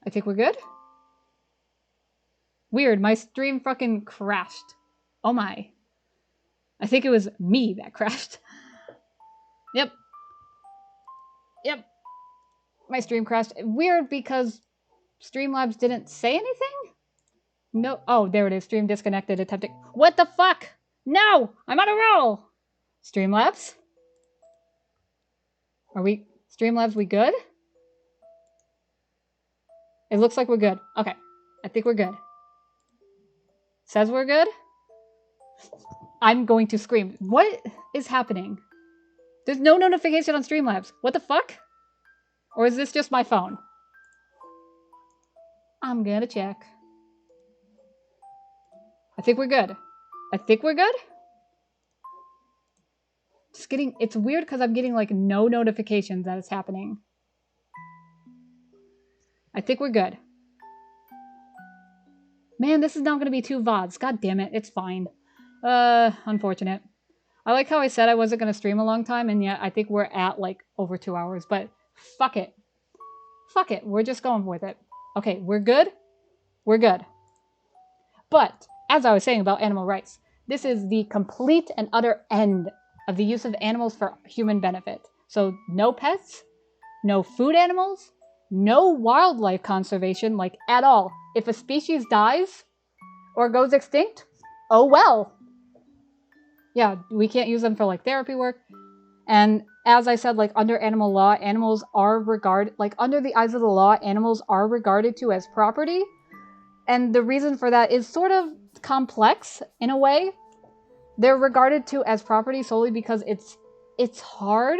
I think we're good. Weird, my stream fucking crashed. Oh my. I think it was me that crashed. Yep. Yep. My stream crashed. Weird because Streamlabs didn't say anything? No. Oh, there it is. Stream disconnected. Attempting. What the fuck? No! I'm on a roll! Streamlabs? Are we... Streamlabs, we good? It looks like we're good. Okay. I think we're good. Says we're good? I'm going to scream. What is happening? There's no notification on Streamlabs. What the fuck? Or is this just my phone? I'm gonna check. I think we're good. I think we're good? Just getting... It's weird because I'm getting, like, no notifications that it's happening. I think we're good. Man, this is now gonna be 2 VODs. God damn it. It's fine. Unfortunate. I like how I said I wasn't gonna stream a long time, and yet I think we're at, like, over 2 hours. But fuck it. Fuck it. We're just going with it. Okay, we're good? We're good. But, as I was saying about animal rights, this is the complete and utter end of the use of animals for human benefit. So, no pets, no food animals, no wildlife conservation, like, at all. If a species dies or goes extinct, oh well. Yeah, we can't use them for, like, therapy work. And as I said, like, under animal law, animals are regarded, like, under the eyes of the law, animals are regarded to as property. And the reason for that is sort of complex, in a way. They're regarded to as property solely because it's hard.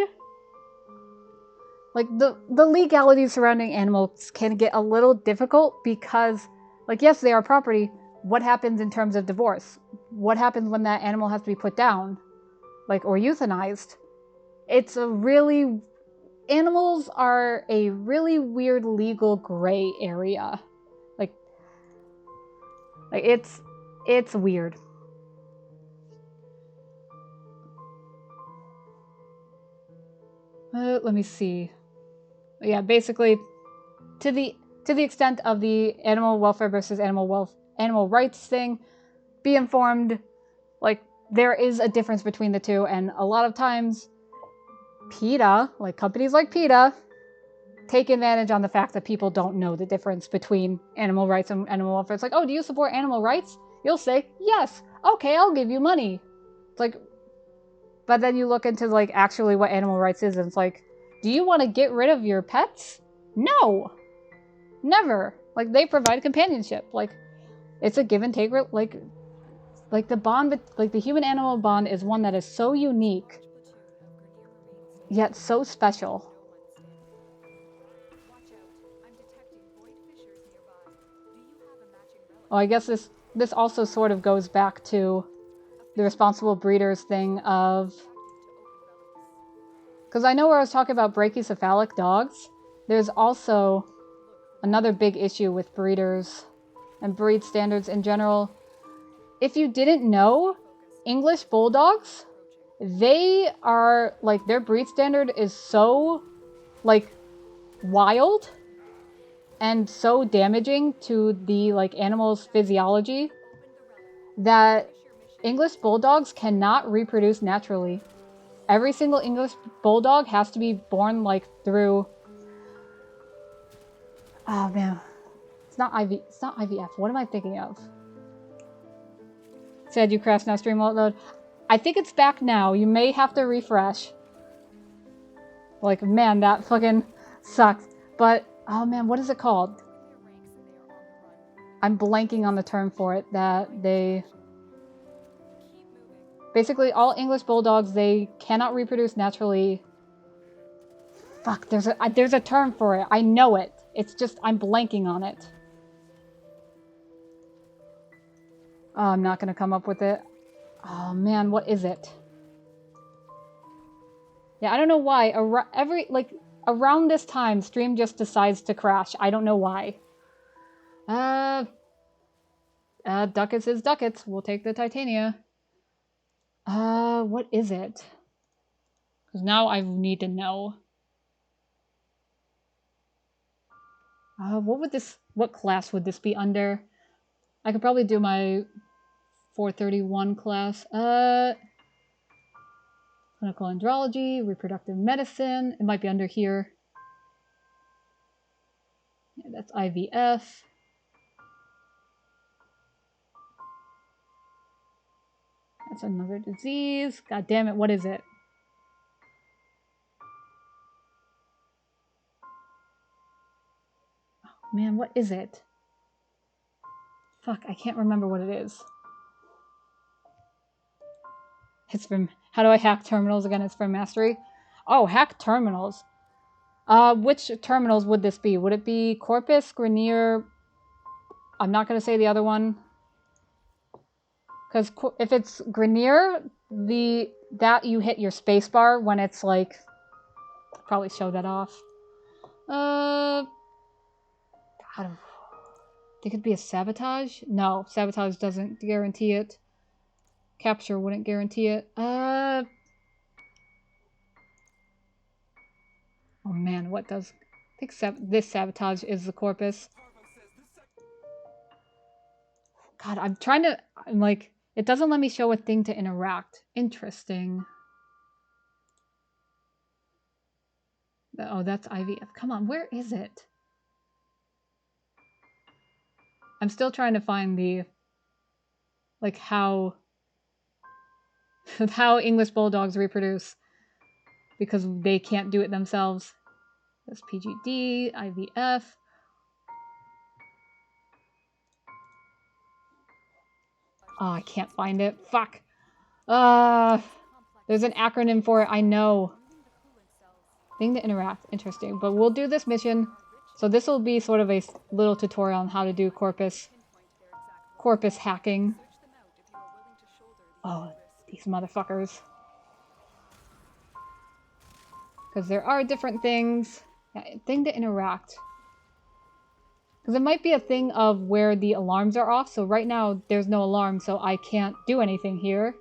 Like, the legalities surrounding animals can get a little difficult because, like, yes, they are property. What happens in terms of divorce? What happens when that animal has to be put down? Like, or euthanized? It's a really... Animals are a really weird legal gray area. Like it's weird. Let me see. Yeah, basically, to the extent of the animal welfare versus animal rights thing, be informed. Like, there is a difference between the two, and a lot of times, PETA, like companies like PETA, take advantage on the fact that people don't know the difference between animal rights and animal welfare. It's like, oh, do you support animal rights? You'll say, yes. Okay, I'll give you money. It's like, but then you look into, like, actually what animal rights is, and it's like, do you want to get rid of your pets? No. Never. Like, they provide companionship. Like, it's a give and take. Like the bond, like the human-animal bond is one that is so unique, yet so special. Oh, I guess this also sort of goes back to the responsible breeders thing of... Because I know where I was talking about brachycephalic dogs, there's also another big issue with breeders and breed standards in general. If you didn't know, English bulldogs, they are, like, their breed standard is so, like, wild and so damaging to the, like, animal's physiology that English bulldogs cannot reproduce naturally. Every single English bulldog has to be born, like, through... Oh, man. It's not IVF. What am I thinking of? Said you crashed now, stream won't load. I think it's back now. You may have to refresh. Like, man, that fucking sucks. But, oh man, what is it called? I'm blanking on the term for it. That they... Basically, all English bulldogs, they cannot reproduce naturally. Fuck, there's a term for it. I know it. It's just, I'm blanking on it. Oh, I'm not gonna come up with it. Oh man, what is it? Yeah, I don't know why. Around this time, stream just decides to crash. I don't know why. Ducats is ducats. We'll take the Titania. What is it? Because now I need to know. What class would this be under? I could probably do my 431 class. Clinical andrology, reproductive medicine. It might be under here. Yeah, that's IVF. That's another disease. God damn it, what is it? Oh, man, what is it? Fuck, I can't remember what it is. It's from... How do I hack terminals again? It's from Mastery. Oh, hack terminals. Which terminals would this be? Would it be Corpus, Grenier? I'm not going to say the other one. Because if it's Grenier, that you hit your spacebar when it's like... Probably show that off. God, think it'd be a sabotage? No, sabotage doesn't guarantee it. Capture wouldn't guarantee it. Oh man, what does... I think this sabotage is the Corpus. God, I'm like... It doesn't let me show a thing to interact. Interesting. Oh, that's IVF. Come on, where is it? I'm still trying to find the... Like, how English bulldogs reproduce. Because they can't do it themselves. That's PGD, IVF. Oh, I can't find it. Fuck. There's an acronym for it, I know. Thing to interact. Interesting. But we'll do this mission. So this will be sort of a little tutorial on how to do Corpus hacking. Oh, these motherfuckers. Because there are different things. Yeah, thing to interact. Because it might be a thing of where the alarms are off. So right now, there's no alarm, so I can't do anything here.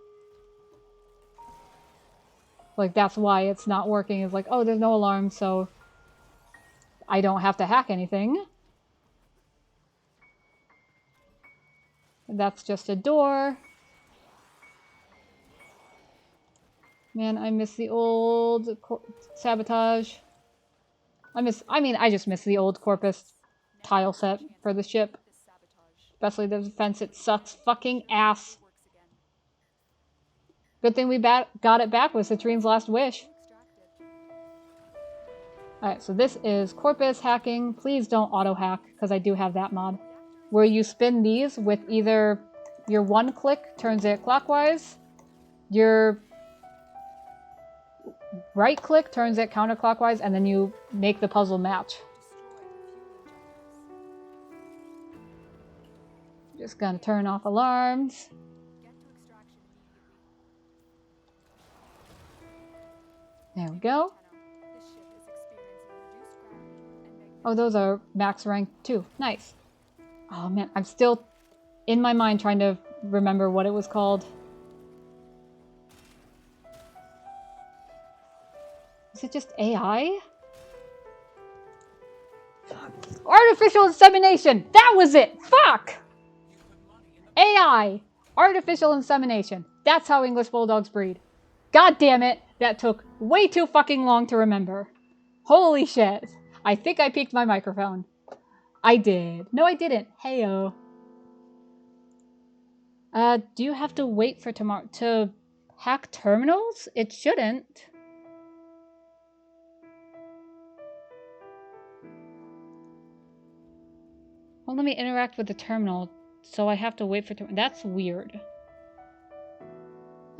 Like, that's why it's not working. It's like, oh, there's no alarm, so I don't have to hack anything. That's just a door. Man, I miss the old sabotage. I just miss the old Corpus tile set for the ship. Especially the defense, it sucks fucking ass. Good thing we got it back with Citrine's last wish. Alright, so this is Corpus hacking. Please don't auto-hack, because I do have that mod. Where you spin these with either your one click turns it clockwise, your right click turns it counterclockwise, and then you make the puzzle match. Just gonna turn off alarms. There we go. Oh, those are max rank too. Nice. Oh man, I'm still in my mind trying to remember what it was called. Is it just AI? Artificial insemination! That was it! Fuck! AI! Artificial insemination. That's how English bulldogs breed. God damn it! That took way too fucking long to remember. Holy shit. I think I peaked my microphone. I did. No, I didn't. Heyo. Do you have to wait for tomorrow to hack terminals? It shouldn't. Well, let me interact with the terminal, so I have to wait for tomorrow. That's weird.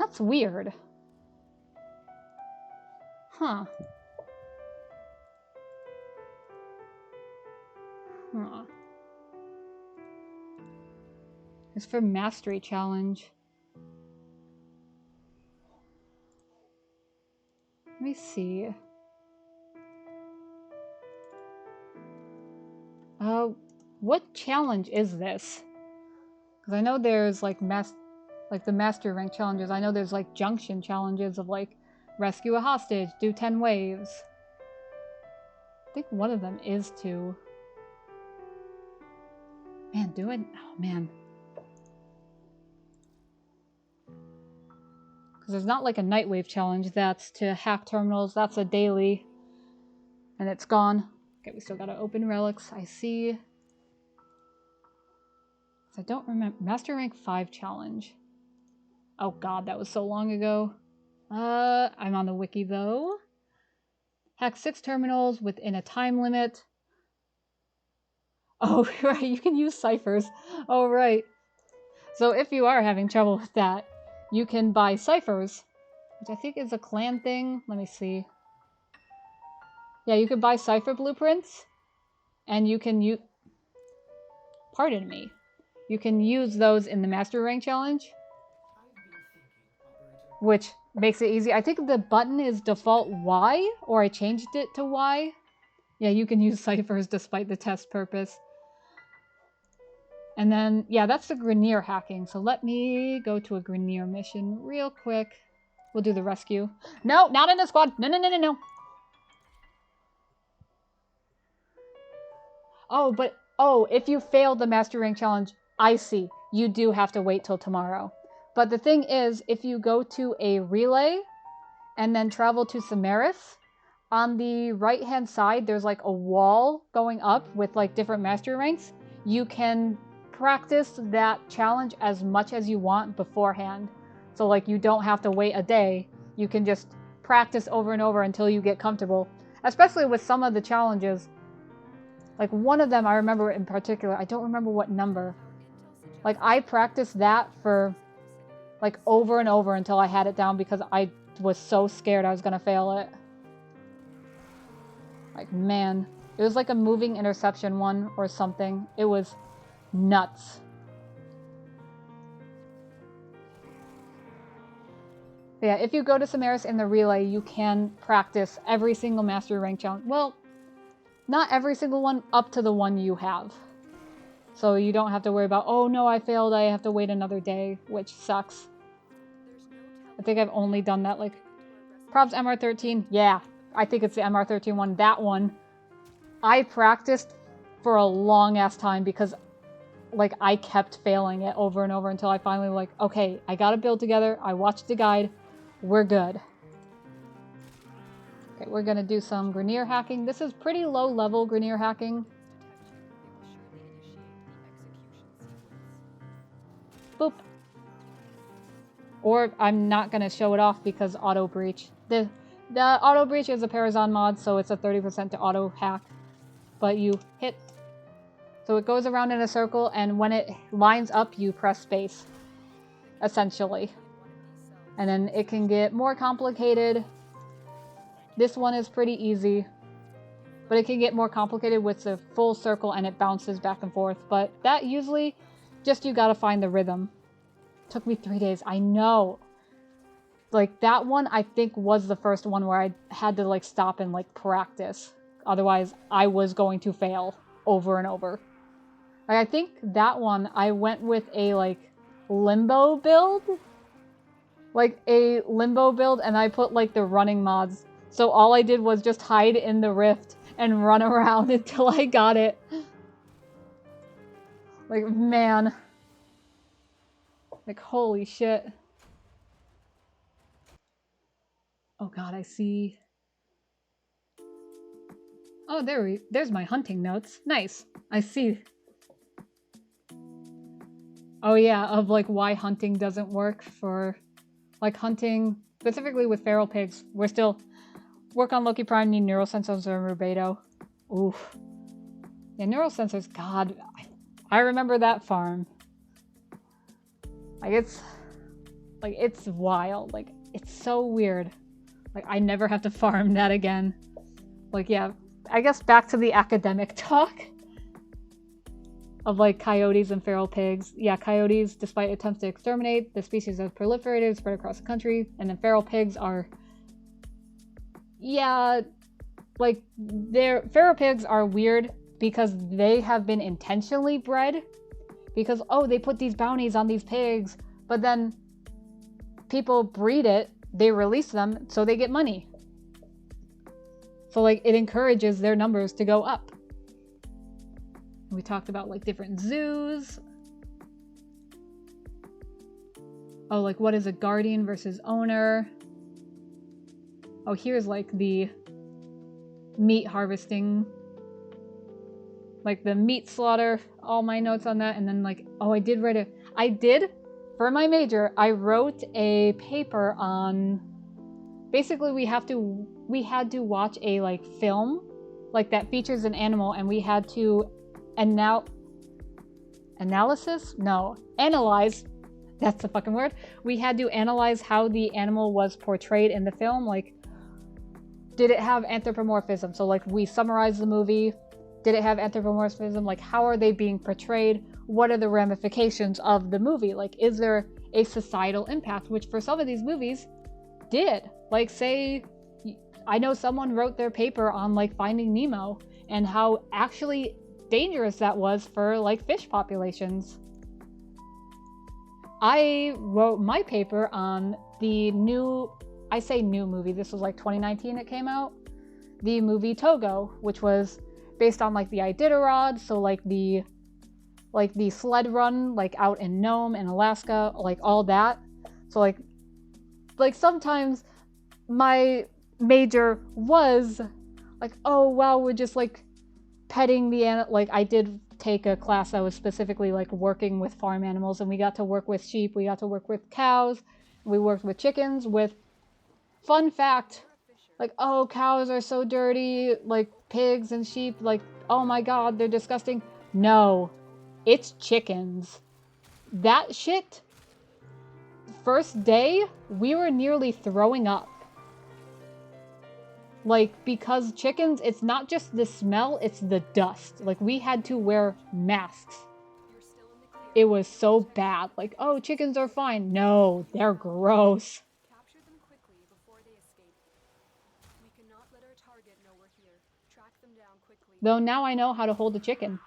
That's weird. Huh. Huh. It's for Mastery Challenge. Let me see. What challenge is this? Because I know there's like the Mastery Rank challenges. I know there's like Junction challenges of like rescue a hostage, do 10 waves. I think one of them is to do it? Oh, man. Because there's not like a Nightwave challenge that's to hack terminals. That's a daily. And it's gone. Okay, we still gotta open relics. I see. I don't remember. Master Rank 5 challenge. Oh god, that was so long ago. I'm on the wiki though. Hack 6 terminals within a time limit. Oh, right, you can use ciphers. Oh, right. So if you are having trouble with that, you can buy ciphers, which I think is a clan thing. Let me see. Yeah, you could buy cipher blueprints, and you can use... Pardon me. You can use those in the Master Rank Challenge, which makes it easy. I think the button is default Y, or I changed it to Y. Yeah, you can use ciphers despite the test purpose. And then, yeah, that's the Grenier hacking. So let me go to a Grenier mission real quick. We'll do the rescue. No, not in a squad. No, no, no, no, no. Oh, but, oh, if you failed the Master Rank Challenge, I see. You do have to wait till tomorrow. But the thing is, if you go to a relay and then travel to Samaris, on the right-hand side, there's like a wall going up with like different Master Ranks. You can practice that challenge as much as you want beforehand. So like you don't have to wait a day. You can just practice over and over until you get comfortable. Especially with some of the challenges. Like one of them I remember in particular. I don't remember what number. Like I practiced that for like over and over until I had it down because I was so scared I was gonna fail it. Like man, it was like a moving interception one or something. It was nuts. But yeah, if you go to Samaris in the relay, you can practice every single Master Rank challenge. Well, not every single one, up to the one you have. So you don't have to worry about, oh no, I failed, I have to wait another day, which sucks. I think I've only done that, like, props MR13, yeah, I think it's the MR13 one, that one. I practiced for a long ass time because, like, I kept failing it over and over until I finally, like, okay, I got a build together, I watched the guide, we're good. Okay, we're gonna do some Grenier hacking. This is pretty low level Grenier hacking. Boop. Or I'm not gonna show it off because auto breach. The auto breach is a Parazon mod, so it's a 30% to auto hack. But you hit. So it goes around in a circle, and when it lines up, you press space. Essentially. And then it can get more complicated. This one is pretty easy, but it can get more complicated with the full circle and it bounces back and forth. But that usually, just you gotta find the rhythm. Took me 3 days, I know. Like that one, I think was the first one where I had to like stop and like practice. Otherwise, I was going to fail over and over. Like, I think that one, I went with a like limbo build. Like a limbo build, and I put like the running mods. So all I did was just hide in the rift and run around until I got it. Like, man. Like, holy shit. Oh god, I see. Oh, there's my hunting notes. Nice. I see. Oh yeah, of like why hunting doesn't work for like hunting, specifically with feral pigs. We're still... Work on Loki Prime, need neural sensors or rubedo. Oof. Yeah, neural sensors, god. I remember that farm. Like, it's wild. Like, it's so weird. Like, I never have to farm that again. Like, yeah, I guess back to the academic talk. Of, like, coyotes and feral pigs. Yeah, coyotes, despite attempts to exterminate, the species have proliferated and spread across the country. And then feral pigs are... Yeah, like, feral pigs are weird because they have been intentionally bred. Because, oh, they put these bounties on these pigs, but then people breed it, they release them, so they get money. So, like, it encourages their numbers to go up. We talked about like different zoos. Oh, like what is a guardian versus owner? Oh, here's like the meat harvesting, like the meat slaughter, all my notes on that. And then like, oh, I did, for my major, I wrote a paper on, basically we had to watch a like film, like that features an animal, and we had to analyze, that's the fucking word. We had to analyze how the animal was portrayed in the film. Like, did it have anthropomorphism? So like we summarized the movie. Did it have anthropomorphism? Like, how are they being portrayed? What are the ramifications of the movie? Like, is there a societal impact? Which for some of these movies did. Like, say, I know someone wrote their paper on like Finding Nemo and how actually dangerous that was for like fish populations. I wrote my paper on the new movie, this was like 2019 it came out, the movie Togo, which was based on like the Iditarod, so like the sled run like out in Nome in Alaska, like all that. So like sometimes my major was like, oh wow, we're just like petting the like I did take a class that was specifically like working with farm animals, and we got to work with sheep, we got to work with cows, we worked with chickens. With fun fact, like, oh, cows are so dirty, like pigs and sheep, like, oh my god, they're disgusting. No, it's chickens. That shit, first day we were nearly throwing up. Like, because chickens, it's not just the smell, it's the dust. Like, we had to wear masks. It was so bad. Like, oh, chickens are fine. No, they're gross. Capture them quickly before they escape. We cannot let our target know we're here. Track them down quickly. Though now I know how to hold a chicken.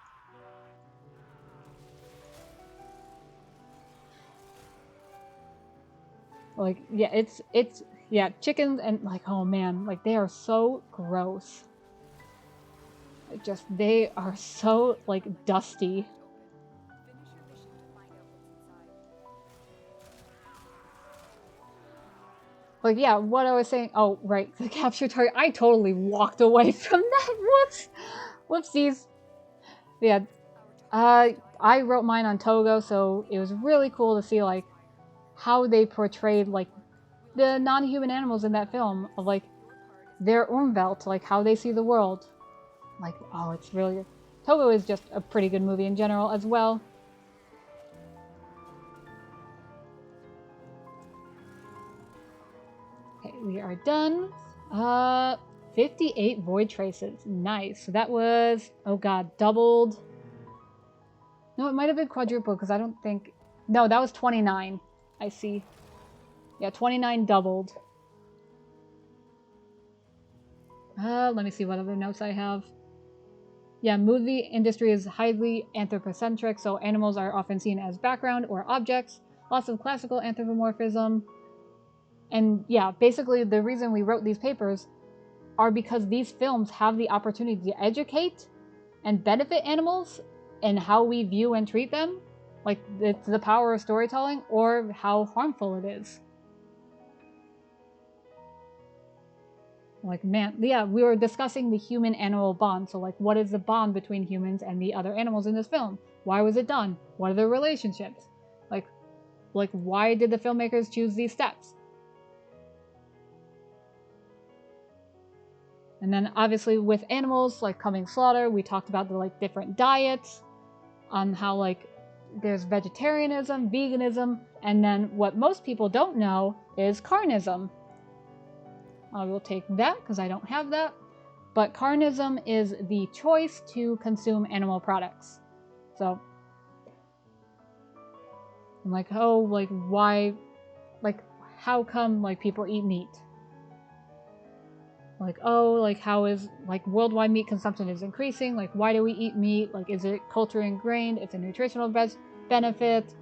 Like, yeah, it's yeah, chickens, and like, oh man, like they are so gross. Like, just, they are so like dusty. Finish your mission to find out what's inside. Like, yeah, what I was saying, oh right, the capture target, I totally walked away from that. Whoops. Whoopsies. Yeah, I wrote mine on Togo, so it was really cool to see like how they portrayed like the non-human animals in that film, of like their Umwelt, like how they see the world. Like, oh, it's really good. Togo is just a pretty good movie in general as well. Okay, we are done. 58 void traces. Nice. So that was, oh god, doubled. No, it might have been quadrupled because I don't think... No, that was 29. I see. Yeah, 29 doubled. Let me see what other notes I have. Yeah, movie industry is highly anthropocentric, so animals are often seen as background or objects. Lots of classical anthropomorphism. And yeah, basically the reason we wrote these papers are because these films have the opportunity to educate and benefit animals and how we view and treat them. Like, it's the power of storytelling, or how harmful it is. Like, man, yeah, we were discussing the human-animal bond. So, like, what is the bond between humans and the other animals in this film? Why was it done? What are the relationships? Like, why did the filmmakers choose these steps? And then, obviously, with animals, like, coming slaughter, we talked about the, like, different diets, on how, like, there's vegetarianism, veganism, and then what most people don't know is carnism. I will take that because I don't have that. But carnism is the choice to consume animal products. So, I'm like, oh, like, why, like, how come, like, people eat meat? Like, oh, like, how is, like, worldwide meat consumption is increasing. Like, why do we eat meat? Like, is it culture ingrained? It's a nutritional benefit.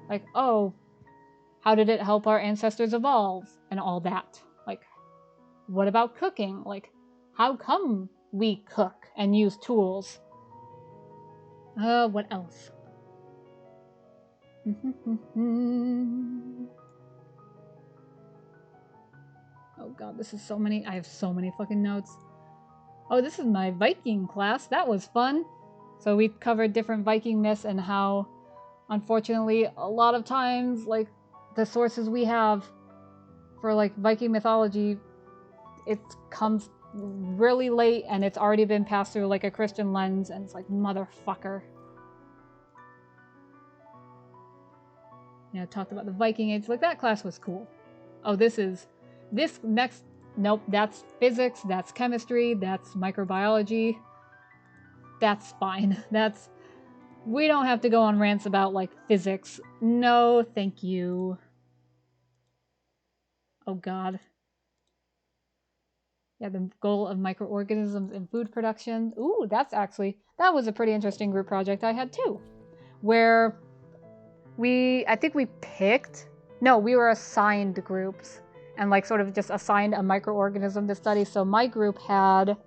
Like, oh, how did it help our ancestors evolve? And all that. Like, what about cooking? Like, how come we cook and use tools? What else? Oh god, this is so many. I have so many fucking notes. Oh, this is my Viking class. That was fun. So we covered different Viking myths and how, unfortunately, a lot of times, like, the sources we have for, like, Viking mythology, it comes really late and it's already been passed through, like, a Christian lens, and it's like, motherfucker. You know, talked about the Viking Age. Like, that class was cool. Oh, this next, nope, that's physics, that's chemistry, that's microbiology. That's fine. We don't have to go on rants about, like, physics. No, thank you. Oh god. Yeah, the goal of microorganisms in food production. Ooh, that was a pretty interesting group project I had too. Where I think we picked, no, we were assigned groups and, like, sort of just assigned a microorganism to study. So my group had,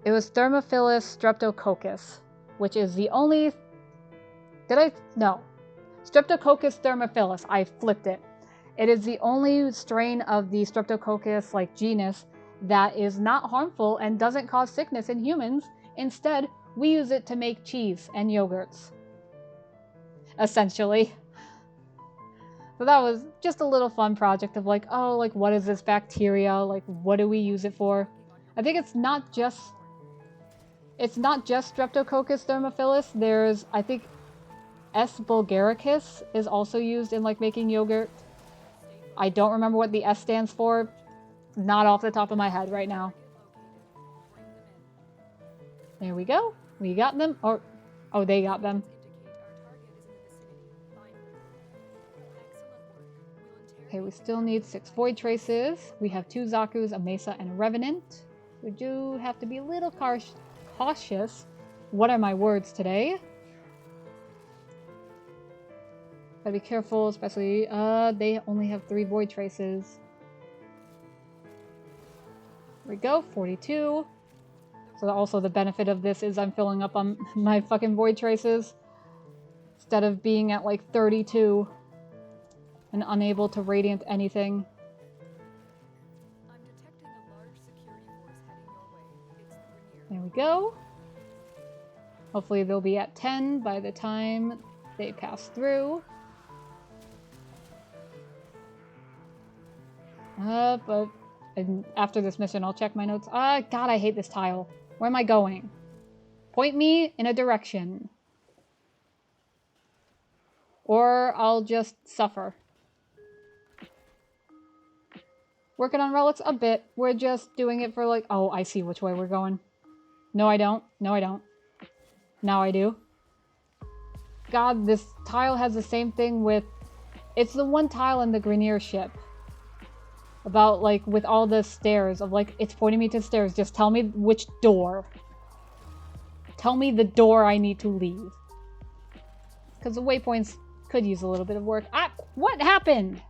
it was Thermophilus streptococcus, which is the only, no. Streptococcus thermophilus, I flipped it. It is the only strain of the Streptococcus, like, genus that is not harmful and doesn't cause sickness in humans. Instead, we use it to make cheese and yogurts. Essentially. So that was just a little fun project of, like, oh, like, what is this bacteria? Like, what do we use it for? I think it's not just Streptococcus thermophilus. There's, I think, S. bulgaricus is also used in, like, making yogurt. I don't remember what the S stands for. Not off the top of my head right now. There we go. We got them. Or, oh, they got them. Okay, we still need 6 void traces. We have 2 Zakus, a Mesa, and a Revenant. We do have to be a little cautious. What are my words today? Gotta be careful, especially, they only have 3 void traces. There we go, 42. So also the benefit of this is I'm filling up on my fucking void traces instead of being at, like, 32 and unable to radiant anything. I'm detecting a large security force heading your way. It's the Grenier. There we go. Hopefully they'll be at 10 by the time they pass through. But after this mission, I'll check my notes. God, I hate this tile. Where am I going? Point me in a direction. Or I'll just suffer. Working on relics a bit. We're just doing it for, like, oh, I see which way we're going. No, I don't. No, I don't. Now I do. God, this tile has the same thing with... It's the one tile in the Grenier ship. About, like, with all the stairs of, like, it's pointing me to stairs. Just tell me which door. Tell me the door I need to leave. Because the waypoints could use a little bit of work. Ah! What happened?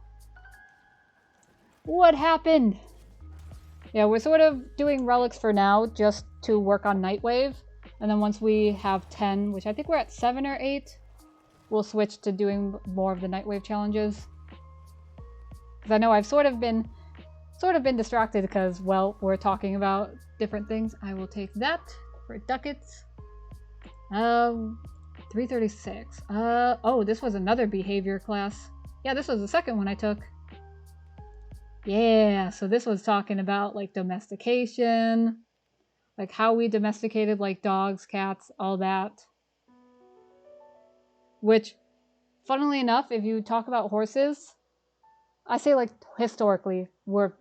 What happened? Yeah, we're sort of doing relics for now, just to work on Nightwave. And then once we have 10, which I think we're at 7 or 8, we'll switch to doing more of the Nightwave challenges. Because I know I've sort of been distracted because, well, we're talking about different things. I will take that for ducats. 336. Oh, this was another behavior class. Yeah, this was the second one I took. Yeah, so this was talking about, like, domestication, like how we domesticated, like, dogs, cats, all that. Which, funnily enough, if you talk about horses, I say, like, historically, we're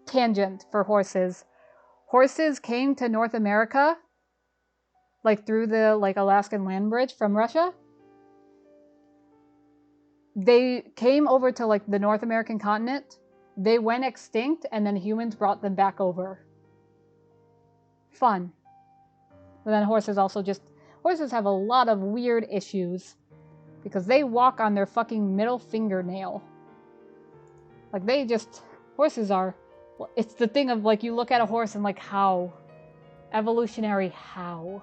tangent for horses. Horses came to North America, like, through the, like, Alaskan land bridge from Russia. They came over to, like, the North American continent. They went extinct, and then humans brought them back over. Fun. But then horses have a lot of weird issues. Because they walk on their fucking middle fingernail. Like, horses are, it's the thing of, like, you look at a horse and, like, how? Evolutionary how?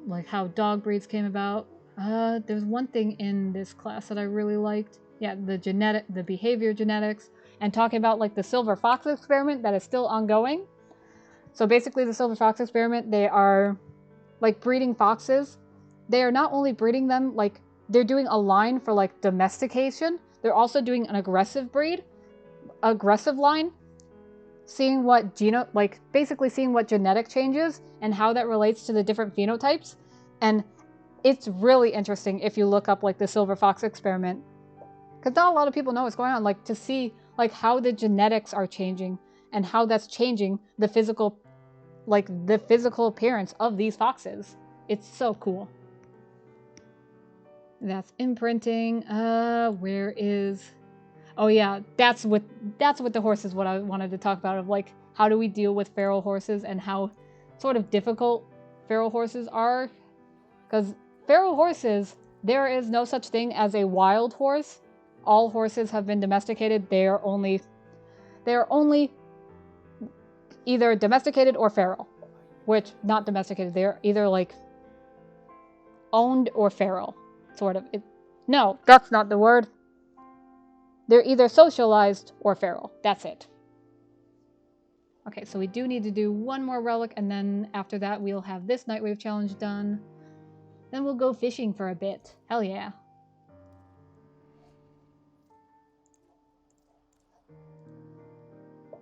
like how dog breeds came about. There's one thing in this class that I really liked. Yeah, the behavior genetics, and talking about like the silver fox experiment that is still ongoing. So basically the silver fox experiment, they are like breeding foxes. They are not only breeding them, like they're doing a line for like domestication. They're also doing an aggressive line, seeing what basically seeing what genetic changes and how that relates to the different phenotypes. And it's really interesting if you look up like the silver fox experiment, because not a lot of people know what's going on, like to see like how the genetics are changing and how that's changing the physical appearance of these foxes. It's so cool. That's imprinting. Where is... Oh yeah, that's with the horses, what I wanted to talk about, of like how do we deal with feral horses and how sort of difficult feral horses are. Because feral horses, there is no such thing as a wild horse. All horses have been domesticated. They are only either domesticated or feral. Which, not domesticated, they're either like owned or feral, sort of. No, that's not the word. They're either socialized or feral. That's it. Okay, so we do need to do one more relic, and then after that we'll have this Nightwave challenge done. Then we'll go fishing for a bit. Hell yeah.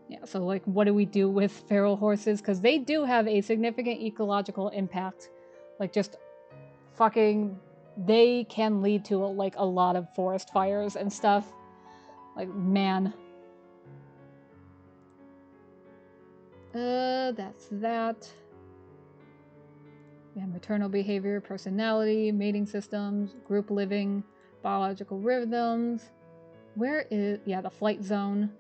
Yeah, so like what do we do with feral horses? Because they do have a significant ecological impact. Like just fucking... They can lead to like a lot of forest fires and stuff. Like, man. That's that. We have maternal behavior, personality, mating systems, group living, biological rhythms. Where is... Yeah, the flight zone.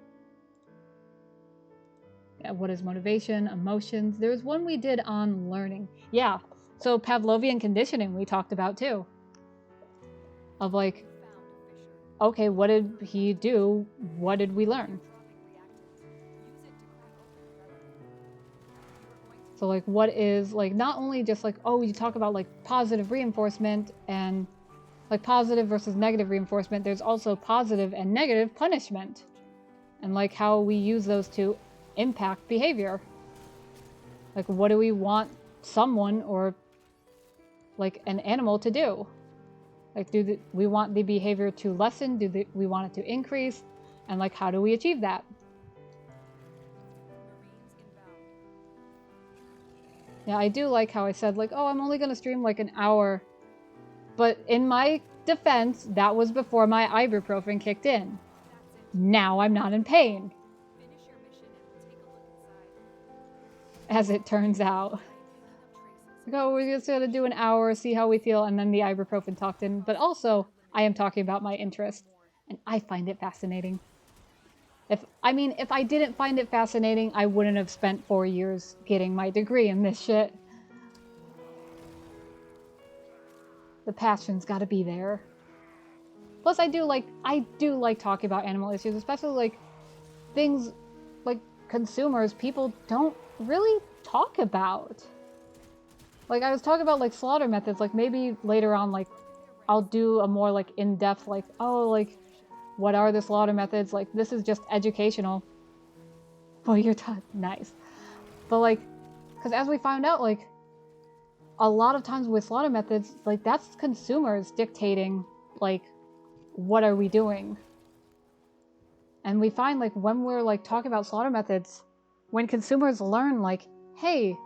Yeah, what is motivation, emotions? There's one we did on learning. Yeah, so Pavlovian conditioning we talked about too. Of like, okay, what did he do? What did we learn? So like what is like not only just like, oh, you talk about like positive reinforcement and like positive versus negative reinforcement, there's also positive and negative punishment. And like how we use those to impact behavior. Like what do we want someone or like an animal to do? Like we want the behavior to lessen? We want it to increase? And like how do we achieve that? Yeah, I do like how I said like, oh, I'm only gonna stream like an hour. But in my defense, that was before my ibuprofen kicked in. Now I'm not in pain. As it turns out. Like, oh, we're just gonna do an hour, see how we feel, and then the ibuprofen talked in. But also, I am talking about my interest, and I find it fascinating. If I didn't find it fascinating, I wouldn't have spent 4 years getting my degree in this shit. The passion's gotta be there. Plus, I do like talking about animal issues, especially like things like consumers people don't really talk about. Like I was talking about like slaughter methods, like maybe later on like I'll do a more like in-depth like, oh, like what are the slaughter methods? Like this is just educational. Well, you're nice. But like, because as we found out, like a lot of times with slaughter methods, like that's consumers dictating like what are we doing. And we find like when we're like talking about slaughter methods, when consumers learn like, hey,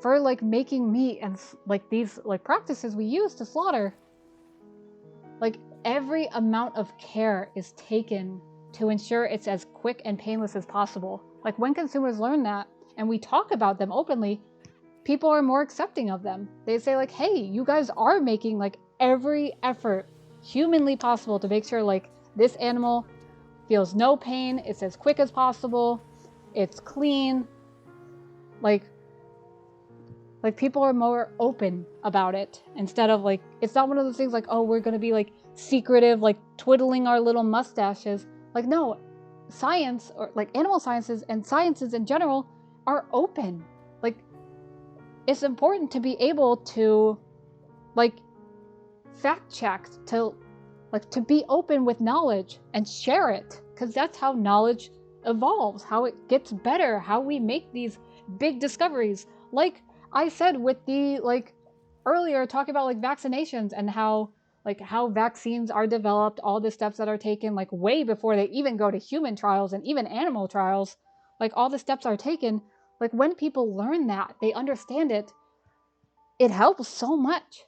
for like making meat and like these like practices we use to slaughter, like every amount of care is taken to ensure it's as quick and painless as possible. Like when consumers learn that and we talk about them openly, people are more accepting of them. They say like, hey, you guys are making like every effort humanly possible to make sure like this animal feels no pain, it's as quick as possible, it's clean. Like people are more open about it instead of like, it's not one of those things like, oh, we're gonna be like secretive, like twiddling our little mustaches. Like no, science or like animal sciences and sciences in general are open. Like it's important to be able to like fact check, to be open with knowledge and share it, because that's how knowledge evolves, how it gets better, how we make these big discoveries. Like I said with the earlier talking about like vaccinations and how vaccines are developed, all the steps that are taken like way before they even go to human trials and even animal trials, like all the steps are taken. Like when people learn that, they understand it, it helps so much.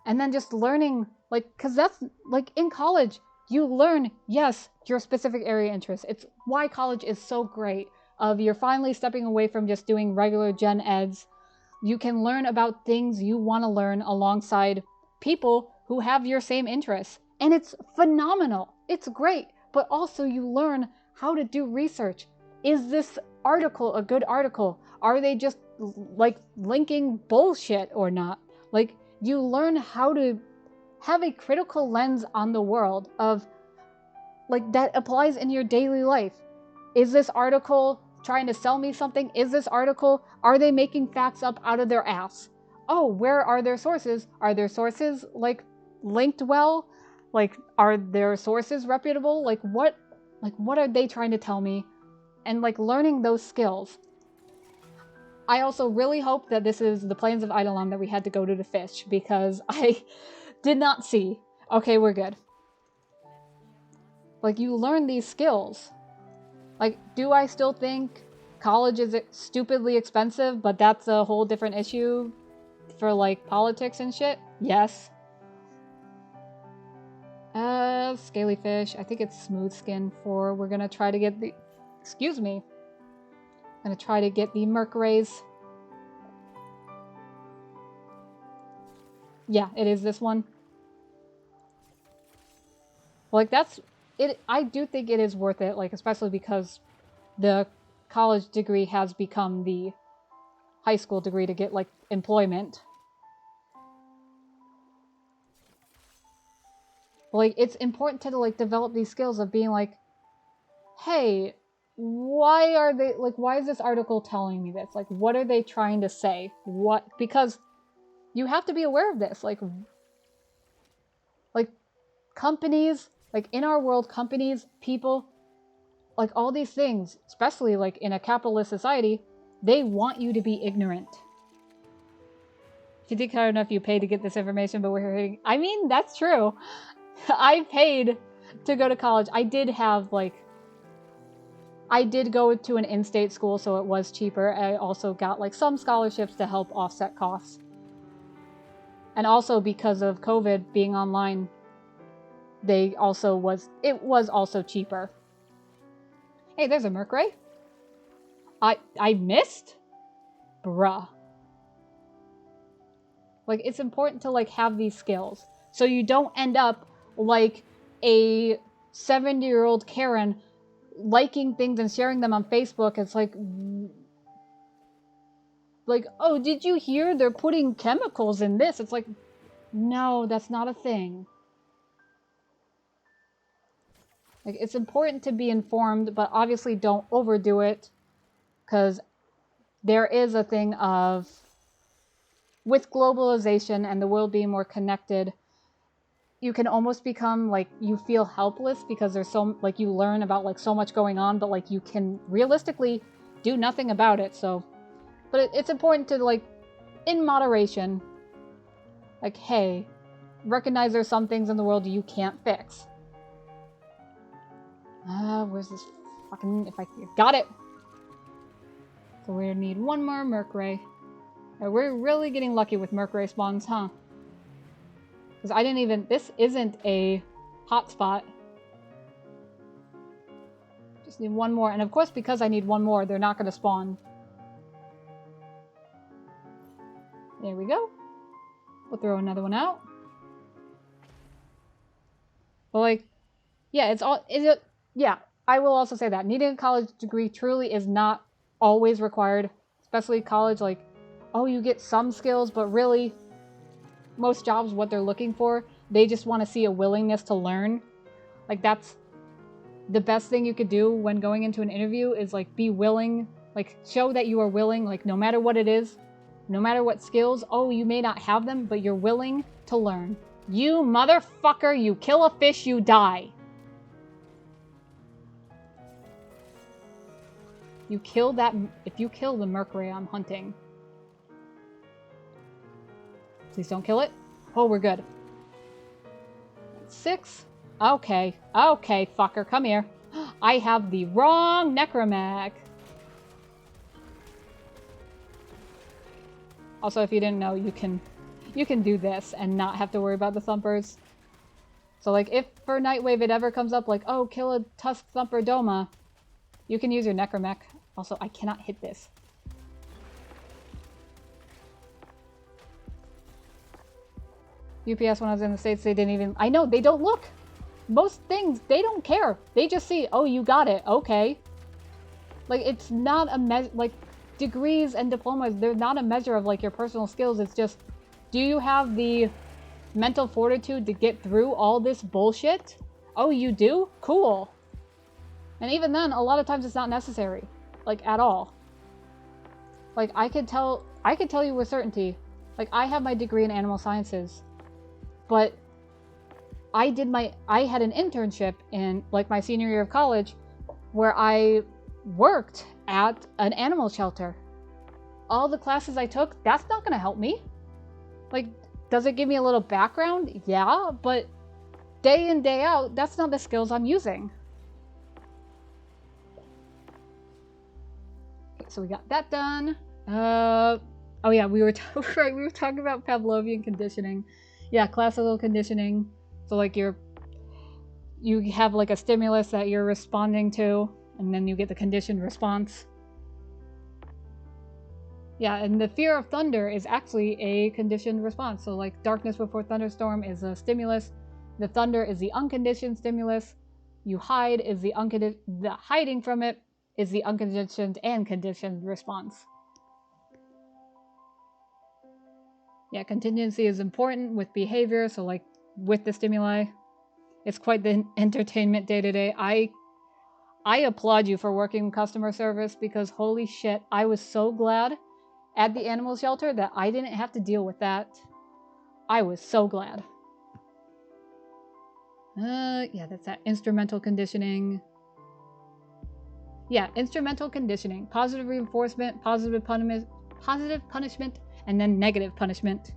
And then just learning, like, because that's like in college, you learn, yes, your specific area interest. It's why college is so great. Of you're finally stepping away from just doing regular gen eds. You can learn about things you want to learn alongside people who have your same interests. And it's phenomenal. It's great. But also you learn how to do research. Is this article a good article? Are they just like linking bullshit or not? Like, you learn how to have a critical lens on the world of like that applies in your daily life. Is this article trying to sell me something? Is this article, are they making facts up out of their ass? Oh, where are their sources? Are their sources like linked well? Like, are their sources reputable? Like what are they trying to tell me? And like learning those skills. I also really hope that this is the Plains of Eidolon that we had to go to fish, because I did not see. Okay, we're good. Like, you learn these skills. Like, do I still think college is stupidly expensive, but that's a whole different issue for, like, politics and shit? Yes. Scaly fish. I think it's smooth skin 4. We're gonna try to get the... Excuse me. Gonna try to get the Merc Rays. Yeah, it is this one. Like, that's it. I do think it is worth it, like, especially because the college degree has become the high school degree to get, like, employment. Like, it's important to, like, develop these skills of being like, hey, why are they, like, why is this article telling me this? Like, what are they trying to say? What, because you have to be aware of this. Like companies, like, in our world, companies, people, like, all these things, especially, like, in a capitalist society, they want you to be ignorant. If you think hard enough, you pay to get this information, but we're hearing... I mean, that's true. I paid to go to college. I did have, like... I did go to an in-state school, so it was cheaper. I also got, like, some scholarships to help offset costs. And also, because of COVID being online, it was also cheaper. Hey, there's a Mercury. I missed? Bruh. Like, it's important to, like, have these skills. So you don't end up like a 70-year-old Karen liking things and sharing them on Facebook. It's like, oh, did you hear they're putting chemicals in this? It's like, no, that's not a thing. Like, it's important to be informed, but obviously don't overdo it, because there is a thing of, with globalization and the world being more connected, you can almost become, like, you feel helpless because there's so, like, you learn about, like, so much going on, but, like, you can realistically do nothing about it, so. But it's important to, like, in moderation, like, hey, recognize there's some things in the world you can't fix. Where's this fucking... if I... got it! So we need one more Mercury. We're really getting lucky with Mercury spawns, huh? Because I didn't even... this isn't a hotspot. Just need one more. And of course, because I need one more, they're not going to spawn. There we go. We'll throw another one out. But, like, yeah, it's all... yeah, I will also say that. Needing a college degree truly is not always required. Especially college, like, oh, you get some skills, but really, most jobs, what they're looking for, they just want to see a willingness to learn. Like, that's the best thing you could do when going into an interview is, like, be willing, like, show that you are willing, like, no matter what it is. No matter what skills, oh, you may not have them, but you're willing to learn. You motherfucker, you kill a fish, you die. You kill that, if you kill the mercury I'm hunting. Please don't kill it. Oh, we're good. 6. Okay. Okay, fucker, come here. I have the wrong necromech. Also, if you didn't know, you can do this and not have to worry about the thumpers. So, like, if for Nightwave it ever comes up, like, oh, kill a Tusk Thumper Doma, you can use your necromech. Also, I cannot hit this. UPS, when I was in the States, they didn't even... I know, they don't look. Most things, they don't care. They just see, oh, you got it. Okay. Like, it's not a measure... Like, degrees and diplomas, they're not a measure of, like, your personal skills. It's just, do you have the mental fortitude to get through all this bullshit? Oh, you do? Cool. And even then, a lot of times it's not necessary. Like, at all. Like, I could tell you with certainty. Like, I have my degree in animal sciences. But I had an internship in, like, my senior year of college where I worked at an animal shelter. All the classes I took, that's not gonna help me. Like, does it give me a little background? Yeah, but day in, day out, that's not the skills I'm using. Okay, so we got that done. Oh yeah, we were talking about Pavlovian conditioning. Yeah, classical conditioning. So like you have like a stimulus that you're responding to, and then you get the conditioned response. Yeah, and the fear of thunder is actually a conditioned response. So like darkness before thunderstorm is a stimulus. The thunder is the unconditioned stimulus. You hide is the hiding from it is the unconditioned and conditioned response. Yeah, contingency is important with behavior. So like with the stimuli, it's quite the entertainment day to day. I applaud you for working customer service because holy shit, I was so glad at the animal shelter that I didn't have to deal with that. I was so glad. Yeah, that's that. Instrumental conditioning. Yeah, instrumental conditioning. Positive reinforcement, positive punishment, and then negative punishment.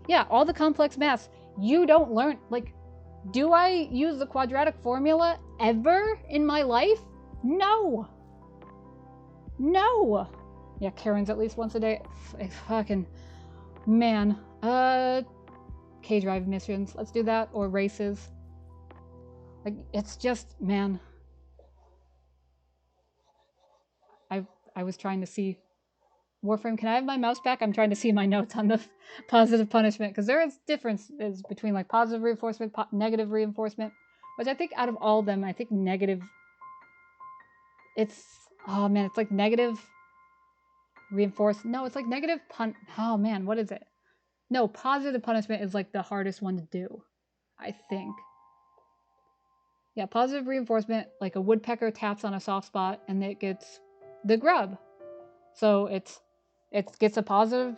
Yeah, all the complex maths. You don't learn, like, do I use the quadratic formula ever in my life? No. No. Yeah, Karen's at least once a day. Fucking man. K-Drive missions. Let's do that. Or races. Like, it's just, man. I was trying to see Warframe. Can I have my mouse back? I'm trying to see my notes on the positive punishment because there is differences between like positive reinforcement, negative reinforcement, which I think out of all of them, I think negative. It's oh man, it's like negative reinforce. No, it's like negative Oh man, what is it? No, positive punishment is like the hardest one to do, I think. Yeah, positive reinforcement, like a woodpecker taps on a soft spot and it gets the grub. So it gets a positive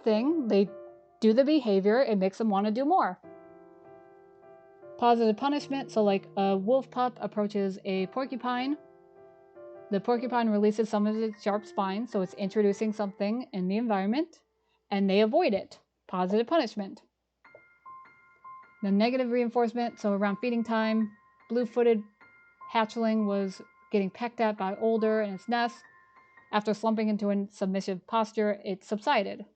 thing. They do the behavior, it makes them want to do more. Positive punishment, so like a wolf pup approaches a porcupine. The porcupine releases some of its sharp spine, so it's introducing something in the environment, and they avoid it. Positive punishment. The negative reinforcement, so around feeding time, blue-footed hatchling was getting pecked at by older in its nest. After slumping into a submissive posture, it subsided.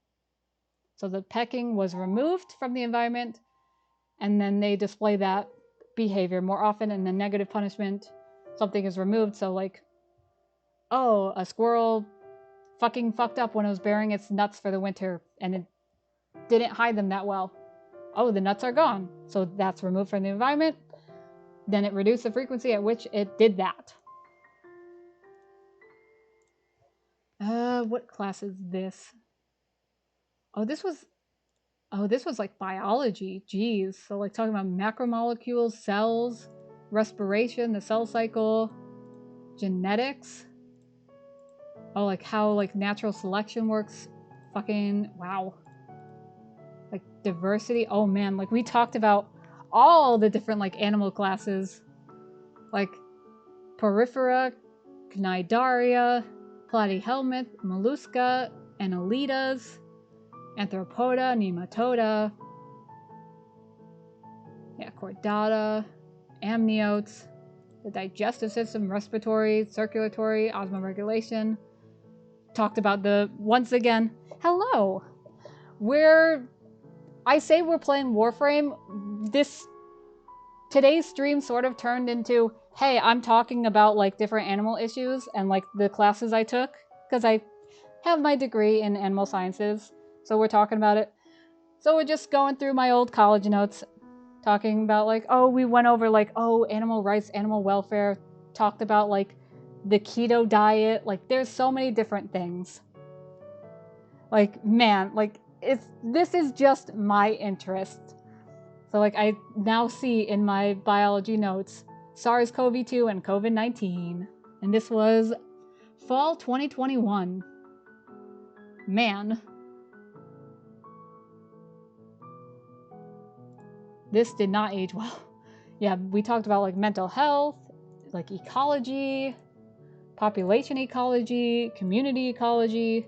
So the pecking was removed from the environment, and then they display that behavior more often. In the negative punishment, something is removed, so like, oh, a squirrel fucking fucked up when it was burying its nuts for the winter, and it didn't hide them that well. Oh, the nuts are gone. So that's removed from the environment. Then it reduced the frequency at which it did that. What class is this? Oh, this was like biology. Jeez. So like talking about macromolecules, cells, respiration, the cell cycle, genetics. Oh, like how like natural selection works. Fucking wow. Like diversity. Oh man, like we talked about all the different like animal classes. Like Porifera, Cnidaria, Platyhelminth, Mollusca, Annelidas, Arthropoda, Nematoda, yeah, Chordata, Amniotes, the digestive system, respiratory, circulatory, osmoregulation. Talked about the, once again, hello! I say we're playing Warframe, today's stream sort of turned into, hey, I'm talking about like different animal issues and like the classes I took, because I have my degree in animal sciences, so we're talking about it. So we're just going through my old college notes, talking about like, oh, we went over like, oh, animal rights, animal welfare, talked about like the keto diet, like there's so many different things. Like, man, like this is just my interest. So like I now see in my biology notes, SARS-CoV-2 and COVID-19. And this was fall 2021. Man. This did not age well. Yeah, we talked about like mental health, like ecology, population ecology, community ecology,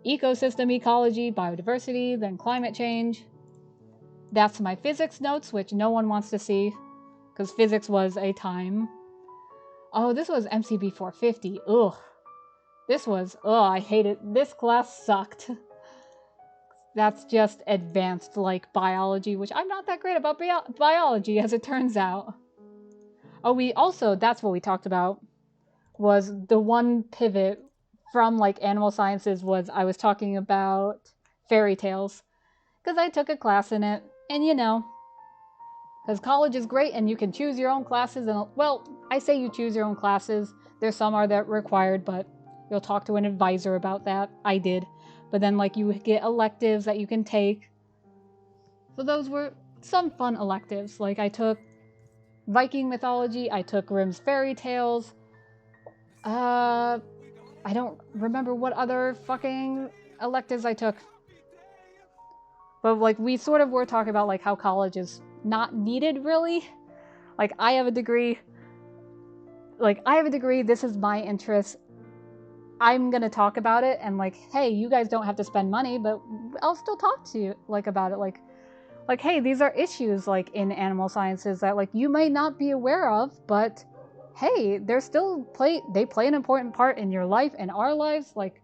ecosystem ecology, biodiversity, then climate change. That's my physics notes, which no one wants to see, because physics was a time. Oh, this was MCB 450. Ugh. This was, I hate it. This class sucked. That's just advanced, like, biology, which I'm not that great about biology, as it turns out. Oh, we also, that's what we talked about, was the one pivot from, like, animal sciences was I was talking about fairy tales. Because I took a class in it, and you know, because college is great and you can choose your own classes, and, well, I say you choose your own classes. There's some are that required, but you'll talk to an advisor about that. I did. But then, like, you get electives that you can take. So those were some fun electives. Like, I took Viking mythology, I took Grimm's fairy tales. I don't remember what other fucking electives I took. But, like, we sort of were talking about, like, how college is not needed, really. Like, I have a degree. This is my interest. I'm gonna talk about it, and like, hey, you guys don't have to spend money, but I'll still talk to you like about it, like hey, these are issues like in animal sciences that like you may not be aware of, but hey, they're still they play an important part in your life and our lives. Like,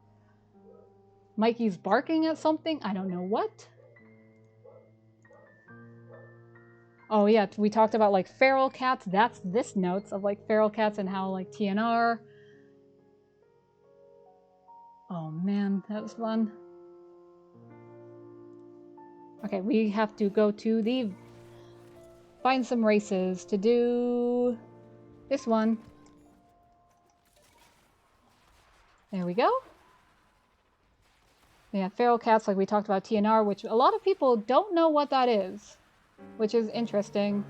Mikey's barking at something, I don't know what. Oh yeah, we talked about like feral cats. That's this notes of like feral cats and how like TNR. Oh man, that was fun. Okay, we have to go to the... find some races to do... this one. There we go. Yeah, feral cats, like we talked about TNR, which a lot of people don't know what that is, which is interesting.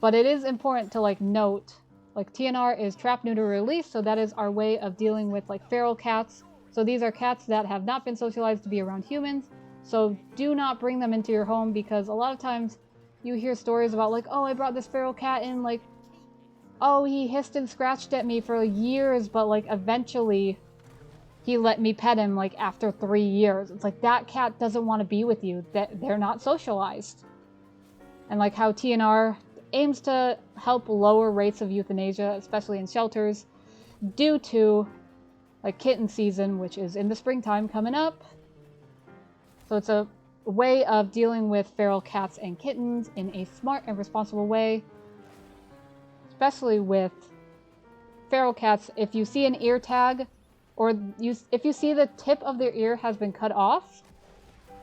But it is important to like note, like TNR is trap, neuter, release, so that is our way of dealing with like feral cats. So these are cats that have not been socialized to be around humans, so do not bring them into your home, because a lot of times you hear stories about like, oh, I brought this feral cat in, like, oh, he hissed and scratched at me for years, but like eventually he let me pet him like after 3 years. It's like, that cat doesn't want to be with you, that they're not socialized. And like how TNR aims to help lower rates of euthanasia, especially in shelters, due to like kitten season, which is in the springtime coming up. So it's a way of dealing with feral cats and kittens in a smart and responsible way. Especially with feral cats, if you see an ear tag, or if you see the tip of their ear has been cut off,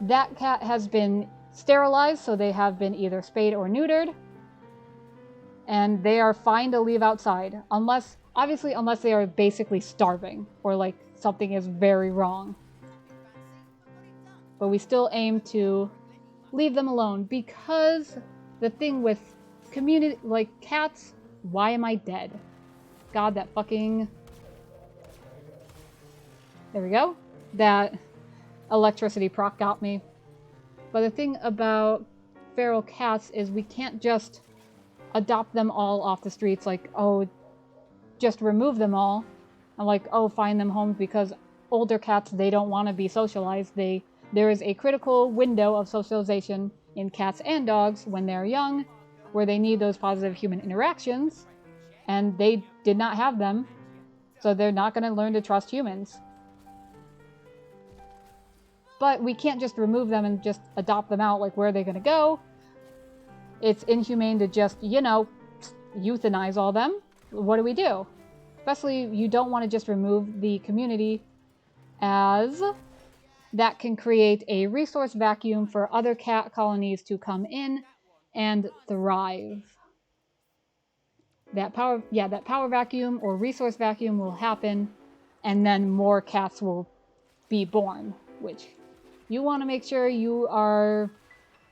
that cat has been sterilized, so they have been either spayed or neutered, and they are fine to leave outside, unless they are basically starving, or like something is very wrong. But we still aim to leave them alone, because the thing with community, like cats, why am I dead? God, that fucking... There we go. That electricity proc got me. But the thing about feral cats is we can't just adopt them all off the streets, like, oh, just remove them all. And like, oh, find them homes, because older cats, they don't want to be socialized. There is a critical window of socialization in cats and dogs when they're young, where they need those positive human interactions, and they did not have them, so they're not going to learn to trust humans. But we can't just remove them and just adopt them out. Like, where are they going to go? It's inhumane to just, euthanize all them. What do? Especially, you don't want to just remove the community, as that can create a resource vacuum for other cat colonies to come in and thrive. That power vacuum or resource vacuum will happen, and then more cats will be born, which you want to make sure you are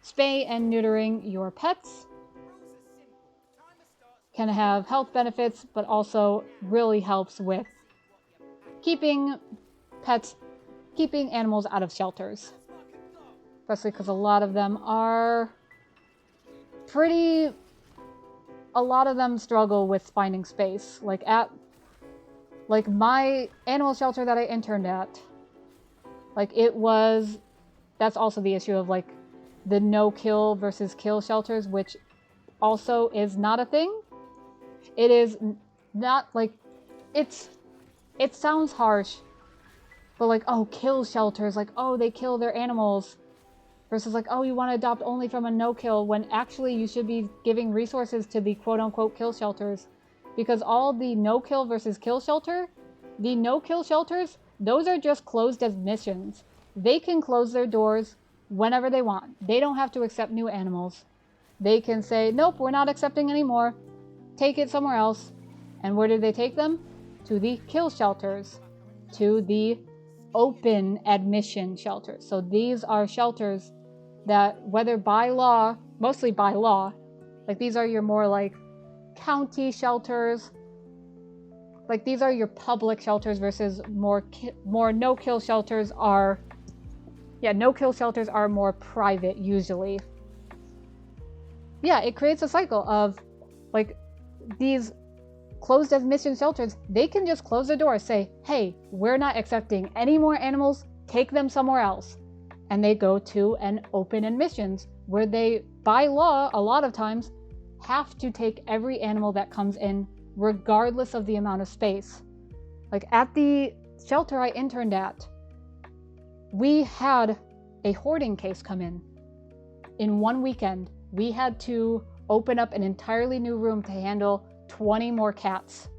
spay and neutering your pets. Can have health benefits, but also really helps with keeping animals out of shelters. Especially because a lot of them struggle with finding space. Like my animal shelter that I interned at, that's also the issue of like the no kill versus kill shelters, which also is not a thing. It is not like, it sounds harsh, but like, oh, kill shelters, like, oh, they kill their animals, versus like, oh, you want to adopt only from a no-kill, when actually you should be giving resources to the quote-unquote kill shelters. Because all the no-kill versus kill shelter, the no-kill shelters, those are just closed as missions. They can close their doors whenever they want. They don't have to accept new animals. They can say, nope, we're not accepting anymore. Take it somewhere else. And where do they take them? To the kill shelters. To the open admission shelters. So these are shelters that, whether by law, mostly by law, like these are your more like county shelters. Like these are your public shelters versus more no-kill shelters are, no-kill shelters are more private usually. Yeah, it creates a cycle of like these closed admission shelters, they can just close the door, say, hey, we're not accepting any more animals, take them somewhere else. And they go to an open admissions where they, by law, a lot of times, have to take every animal that comes in, regardless of the amount of space. Like at the shelter I interned at, we had a hoarding case come in. In one weekend, we had to open up an entirely new room to handle 20 more cats.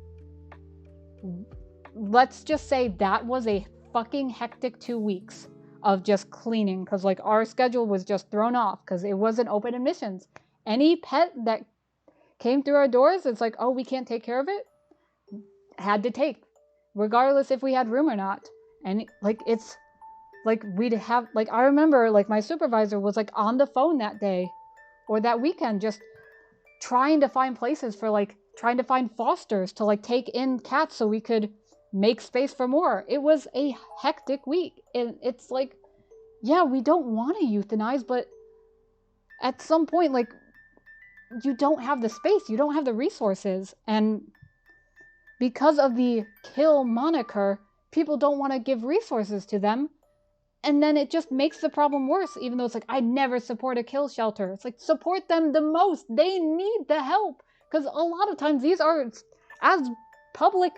Let's just say that was a fucking hectic 2 weeks of just cleaning, because like our schedule was just thrown off because it wasn't open admissions. Any pet that came through our doors, it's like, oh, we can't take care of it, had to take, regardless if we had room or not. And like it's like we'd have, like I remember like my supervisor was like on the phone that day or that weekend just trying to find places for like trying to find fosters to like take in cats so we could make space for more. It was a hectic week, and it's like, yeah, we don't want to euthanize, but at some point, like, you don't have the space, you don't have the resources, and because of the kill moniker, people don't want to give resources to them, and then it just makes the problem worse, even though it's like, I never support a kill shelter. It's like, support them the most. They need the help. Because a lot of times these are, as public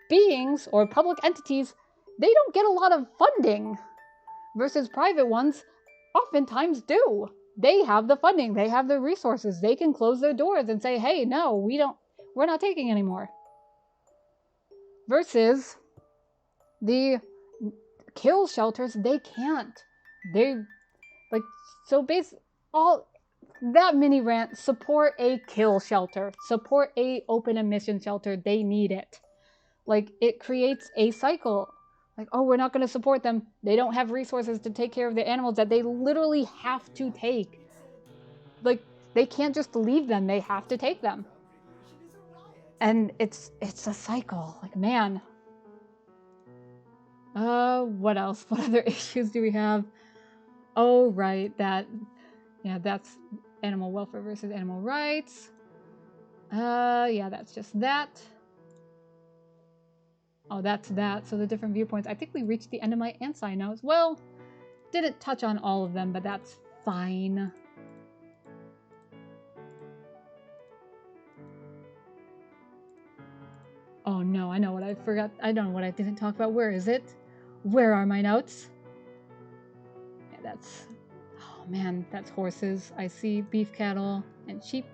beings or public entities, they don't get a lot of funding. Versus private ones oftentimes do. They have the funding. They have the resources. They can close their doors and say, hey, no, we're not taking anymore. Versus the kill shelters, they can't. They like, so all that mini rant, support a kill shelter, support a open admission shelter. They need it. Like, it creates a cycle. Like, oh, we're not going to support them, they don't have resources to take care of the animals that they literally have to take. Like, they can't just leave them, they have to take them. And it's a cycle. Like, man, What else? What other issues do we have? Oh, right, yeah, that's animal welfare versus animal rights. Yeah, that's just that. Oh, that's that. So the different viewpoints. I think we reached the end of my anti notes. Well, didn't touch on all of them, but that's fine. Oh no, I know what I forgot. I don't know what I didn't talk about. Where is it? Where are my notes? Yeah, that's... Oh man, that's horses. I see beef cattle and sheep.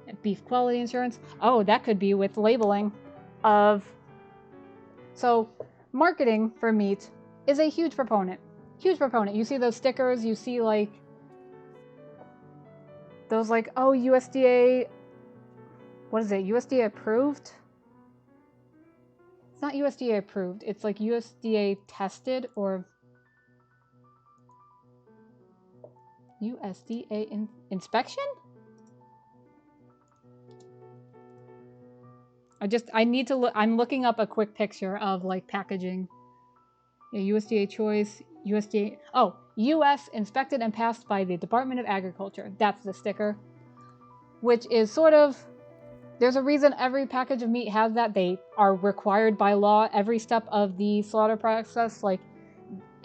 And beef quality insurance. Oh, that could be with labeling of... So, marketing for meat is a huge proponent. Huge proponent. You see those stickers, you see like... Those like, oh, USDA... What is it? USDA approved? It's not USDA approved. It's like USDA tested or... USDA inspection? I need to look. I'm looking up a quick picture of like packaging. Yeah, USDA choice, USDA. Oh, US inspected and passed by the Department of Agriculture. That's the sticker. Which is sort of... There's a reason every package of meat has that. They are required by law. Every step of the slaughter process, like,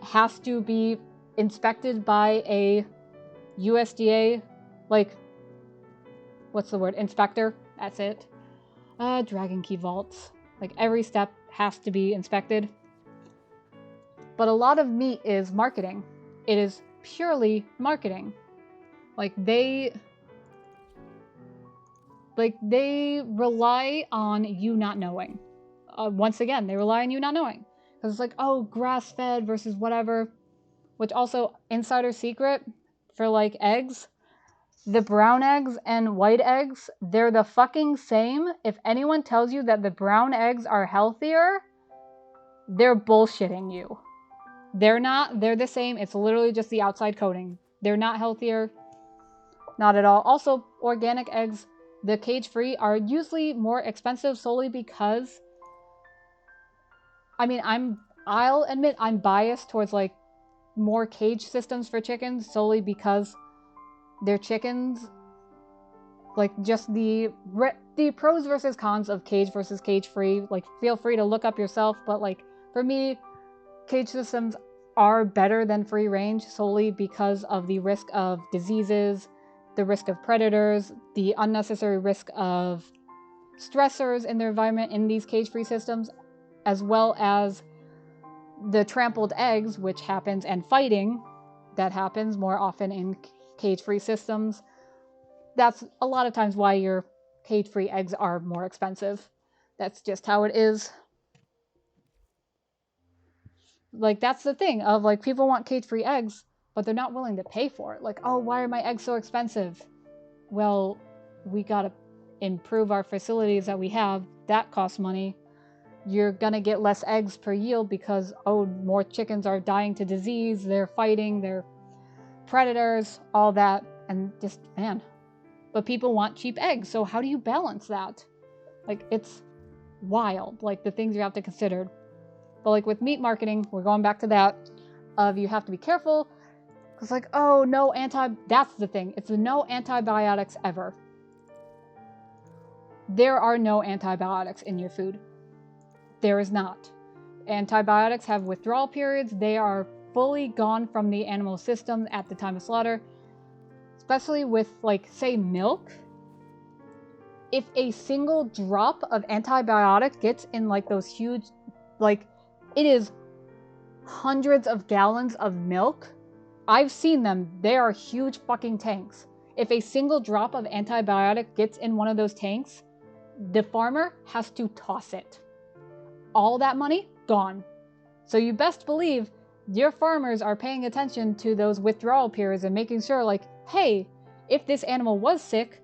has to be inspected by a USDA, like, what's the word? Inspector. That's it. Dragon Key vaults. Like, every step has to be inspected. But a lot of meat is marketing. It is purely marketing. Like, they rely on you not knowing. Once again, they rely on you not knowing. Because it's like, oh, grass-fed versus whatever. Which also, insider secret for, like, eggs. The brown eggs and white eggs, they're the fucking same. If anyone tells you that the brown eggs are healthier, they're bullshitting you. They're not. They're the same. It's literally just the outside coating. They're not healthier. Not at all. Also, organic eggs, the cage-free, are usually more expensive solely because... I mean, I'll admit I'm biased towards, like, more cage systems for chickens solely because they're chickens. Like, just the pros versus cons of cage versus cage-free. Like, feel free to look up yourself, but, like, for me, cage systems are better than free range solely because of the risk of diseases, the risk of predators, the unnecessary risk of stressors in their environment in these cage-free systems, as well as the trampled eggs, which happens, and fighting that happens more often in cage-free systems. That's a lot of times why your cage-free eggs are more expensive. That's just how it is. Like, that's the thing of, like, people want cage-free eggs, but they're not willing to pay for it. Like, oh, why are my eggs so expensive? Well, we gotta improve our facilities that we have. That costs money. You're gonna get less eggs per yield because, oh, more chickens are dying to disease, they're fighting, they're predators, all that, and just, man. But people want cheap eggs, so how do you balance that? Like, it's wild, like, the things you have to consider. But, like, with meat marketing, we're going back to that, of you have to be careful, because, like, oh, no that's the thing, it's the no antibiotics ever. There are no antibiotics in your food. There is not. Antibiotics have withdrawal periods. They are fully gone from the animal system at the time of slaughter. Especially with, like, say, milk. If a single drop of antibiotic gets in, like, those huge, like, it is hundreds of gallons of milk. I've seen them. They are huge fucking tanks. If a single drop of antibiotic gets in one of those tanks, the farmer has to toss it. All that money, gone. So you best believe your farmers are paying attention to those withdrawal periods and making sure, like, hey, if this animal was sick,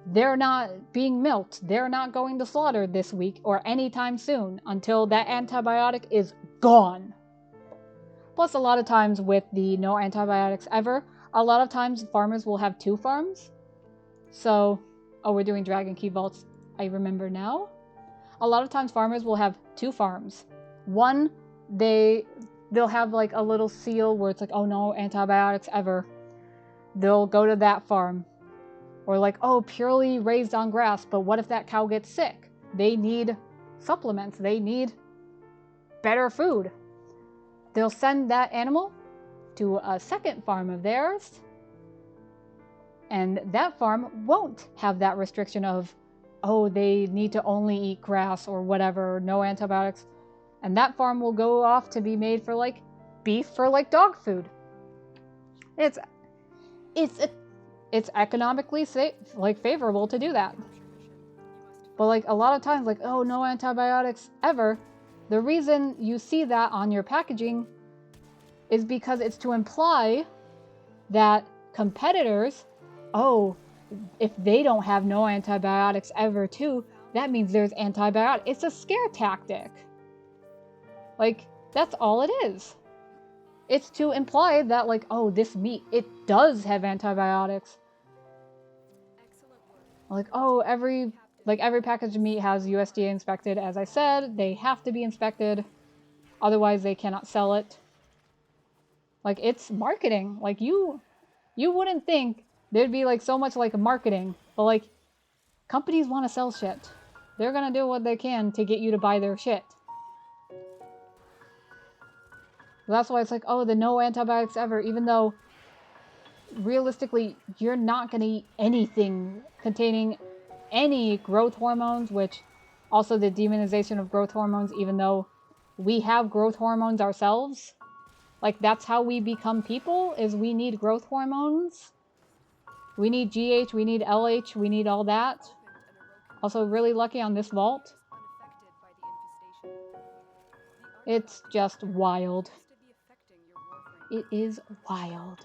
they're not being milked. They're not going to slaughter this week or anytime soon until that antibiotic is gone. Plus, a lot of times with the no antibiotics ever, a lot of times farmers will have 2 farms. So, oh, we're doing Dragon Key Vaults. I remember now. A lot of times farmers will have 2 farms. One they'll have like a little seal where it's like, oh, no antibiotics ever. They'll go to that farm. Or like, oh, purely raised on grass, but what if that cow gets sick? They need supplements. They need better food. They'll send that animal to a second farm of theirs, and that farm won't have that restriction of, oh, they need to only eat grass or whatever, no antibiotics. And that farm will go off to be made for like beef for like dog food. It's economically like favorable to do that. But like a lot of times, like, oh, no antibiotics ever. The reason you see that on your packaging is because it's to imply that competitors, oh, if they don't have no antibiotics ever too, that means there's antibiotics. It's a scare tactic. Like, that's all it is. It's to imply that, like, oh, this meat, it does have antibiotics. Like, oh, every package of meat has USDA inspected. As I said, they have to be inspected. Otherwise, they cannot sell it. Like, it's marketing. Like, you wouldn't think there'd be, like, so much, like, marketing. But, like, companies want to sell shit. They're gonna do what they can to get you to buy their shit. That's why it's like, oh, the no antibiotics ever, even though realistically, you're not going to eat anything containing any growth hormones, which also the demonization of growth hormones, even though we have growth hormones ourselves. Like, that's how we become people, is we need growth hormones. We need GH, we need LH, we need all that. Also, really lucky on this vault. It's just wild. It is wild.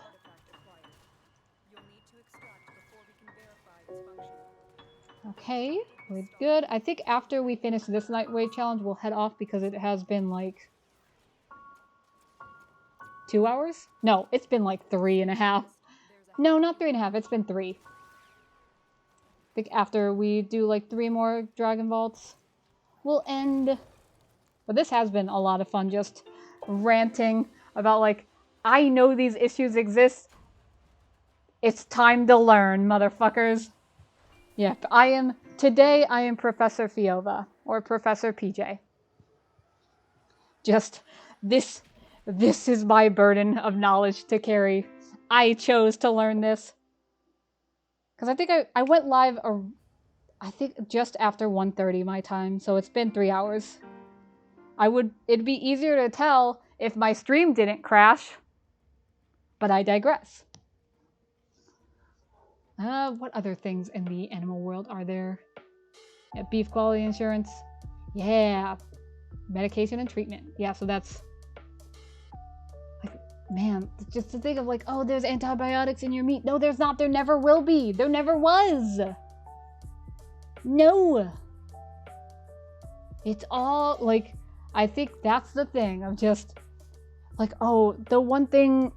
Okay, we're good. I think after we finish this lightweight challenge, we'll head off because it has been like 2 hours? No, it's been like 3.5. No, not 3.5. It's been 3. I think after we do like 3 more Dragon Vaults, we'll end. But this has been a lot of fun, just ranting about like, I know these issues exist. It's time to learn, motherfuckers. Yep, today I am Professor Fiova, or Professor PJ. Just, this is my burden of knowledge to carry. I chose to learn this. Because I think I went live, I think just after 1:30 my time, so it's been 3 hours. It'd be easier to tell if my stream didn't crash, but I digress. What other things in the animal world are there? Yeah, beef quality insurance. Yeah. Medication and treatment. Yeah, so that's... like, man, just to think of like, oh, there's antibiotics in your meat. No, there's not. There never will be. There never was. No. It's all, like, I think that's the thing. I'm just, like, oh, the one thing...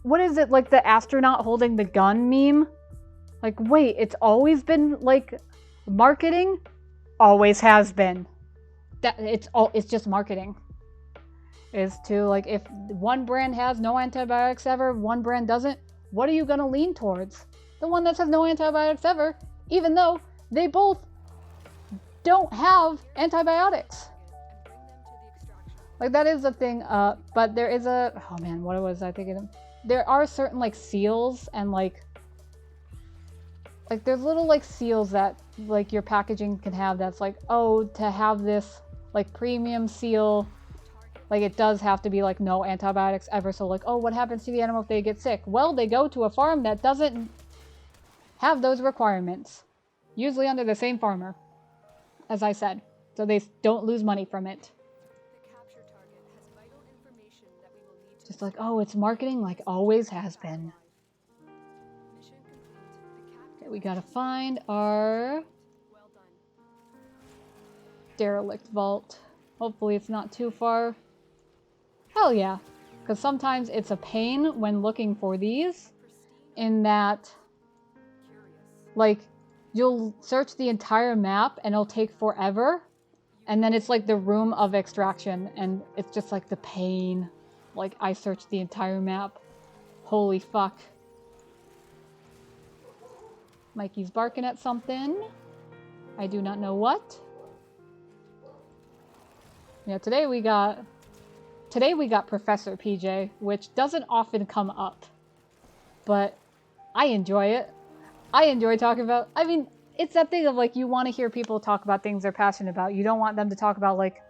what is it, like the astronaut holding the gun meme? Like, wait, it's always been, like, marketing? Always has been. It's just marketing. Is to, like, if one brand has no antibiotics ever, one brand doesn't, what are you gonna lean towards? The one that says no antibiotics ever, even though they both don't have antibiotics. Like, that is the thing, but there is a... oh man, what was I thinking? There are certain, like, seals and, like, there's little, like, seals that, like, your packaging can have that's like, oh, to have this, like, premium seal, like, it does have to be, like, no antibiotics ever. So, like, oh, what happens to the animal if they get sick? Well, they go to a farm that doesn't have those requirements. Usually under the same farmer, as I said. So they don't lose money from it. Just like, oh, it's marketing like always has been. Okay, we gotta find our derelict vault. Hopefully it's not too far. Hell yeah. Because sometimes it's a pain when looking for these, in that, like, you'll search the entire map and it'll take forever. And then it's like the room of extraction, and it's just like the pain. Like, I searched the entire map. Holy fuck. Mikey's barking at something. I do not know what. Yeah, today we got Professor PJ, which doesn't often come up. But I enjoy it. I enjoy talking about, I mean, it's that thing of like, you want to hear people talk about things they're passionate about. You don't want them to talk about like,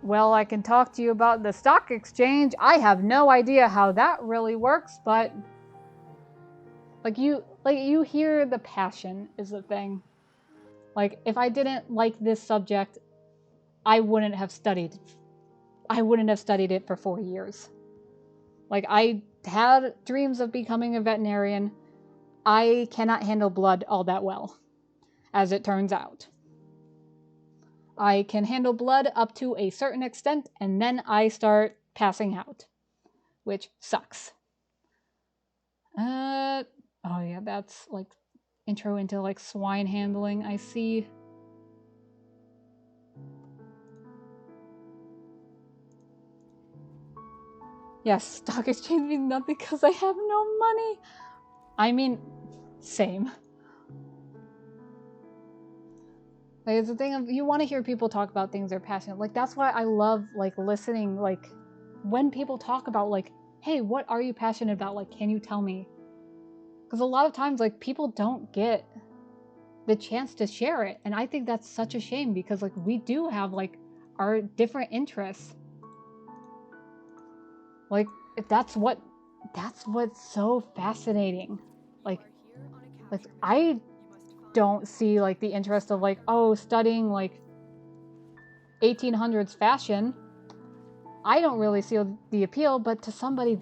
well, I can talk to you about the stock exchange. I have no idea how that really works, but like you hear the passion is the thing. Like, if I didn't like this subject, I wouldn't have studied it for 4 years. Like, I had dreams of becoming a veterinarian. I cannot handle blood all that well, as it turns out. I can handle blood up to a certain extent, and then I start passing out, which sucks. Oh yeah, that's like intro into like swine handling, I see. Yes, stock exchange means nothing because I have no money. I mean, same. Like, it's the thing of, you want to hear people talk about things they're passionate. Like, that's why I love like listening, like when people talk about like, hey, what are you passionate about? Like, can you tell me? Because a lot of times, like, people don't get the chance to share it. And I think that's such a shame because like we do have like our different interests. Like, that's what's so fascinating. Like I don't see like the interest of like, oh, studying like 1800s fashion. I don't really see the appeal, but to somebody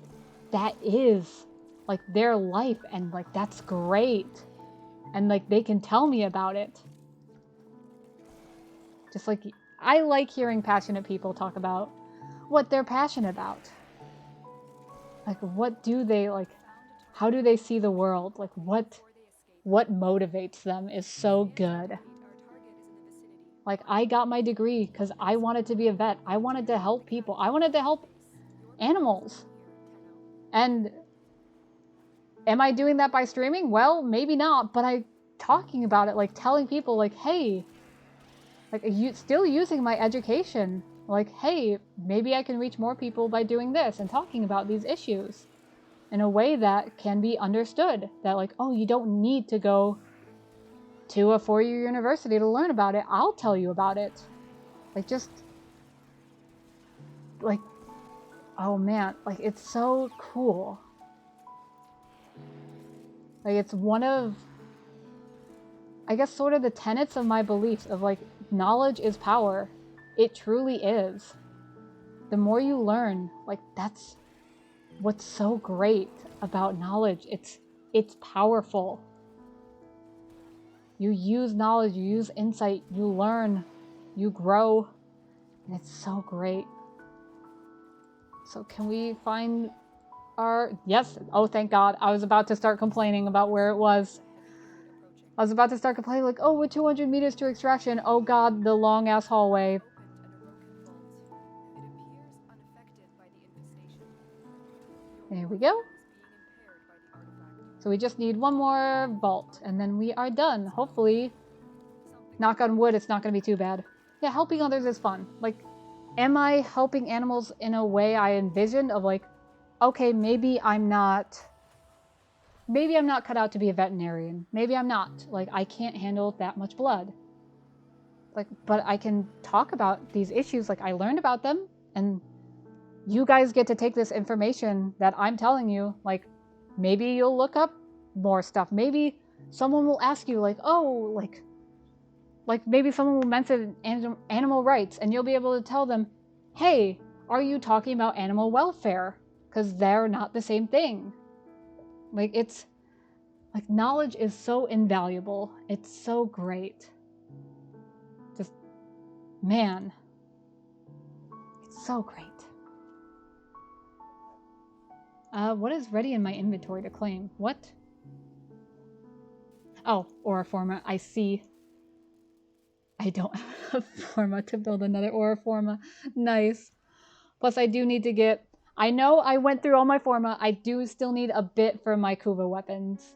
that is like their life, and like that's great, and like they can tell me about it. Just like, I like hearing passionate people talk about what they're passionate about. Like, what do they like? How do they see the world? Like, what motivates them is so good. Like, I got my degree because I wanted to be a vet. I wanted to help people. I wanted to help animals. And am I doing that by streaming? Well, maybe not, but I talking about it, like telling people like, hey, like, you still using my education. Like, hey, maybe I can reach more people by doing this and talking about these issues in a way that can be understood. That like, oh, you don't need to go to a 4-year university to learn about it. I'll tell you about it. Like, just like, oh man, like, it's so cool. Like, it's one of, I guess, sort of the tenets of my beliefs of like, knowledge is power. It truly is. The more you learn, like, that's what's so great about knowledge. It's powerful. You use knowledge, you use insight, you learn, you grow, and it's so great. So can we find our, yes, oh thank God. I was about to start complaining about where it was. I was about to start complaining like, oh, we're 200 meters to extraction. Oh God, the long ass hallway. There we go. So we just need one more vault, and then we are done. Hopefully, knock on wood, it's not going to be too bad. Yeah, helping others is fun. Like, am I helping animals in a way I envisioned of like, okay, maybe I'm not cut out to be a veterinarian. Maybe I'm not. Like, I can't handle that much blood. Like, but I can talk about these issues. Like, I learned about them, and you guys get to take this information that I'm telling you. Like, maybe you'll look up more stuff. Maybe someone will ask you like, oh, like maybe someone will mention animal rights, and you'll be able to tell them, hey, are you talking about animal welfare? Because they're not the same thing. Like, it's like, knowledge is so invaluable. It's so great. Just, man, it's so great. What is ready in my inventory to claim? What? Oh, Aura Forma, I see. I don't have Forma to build another Aura Forma. Nice. Plus, I do need to get... I know I went through all my Forma. I do still need a bit for my Kuva weapons.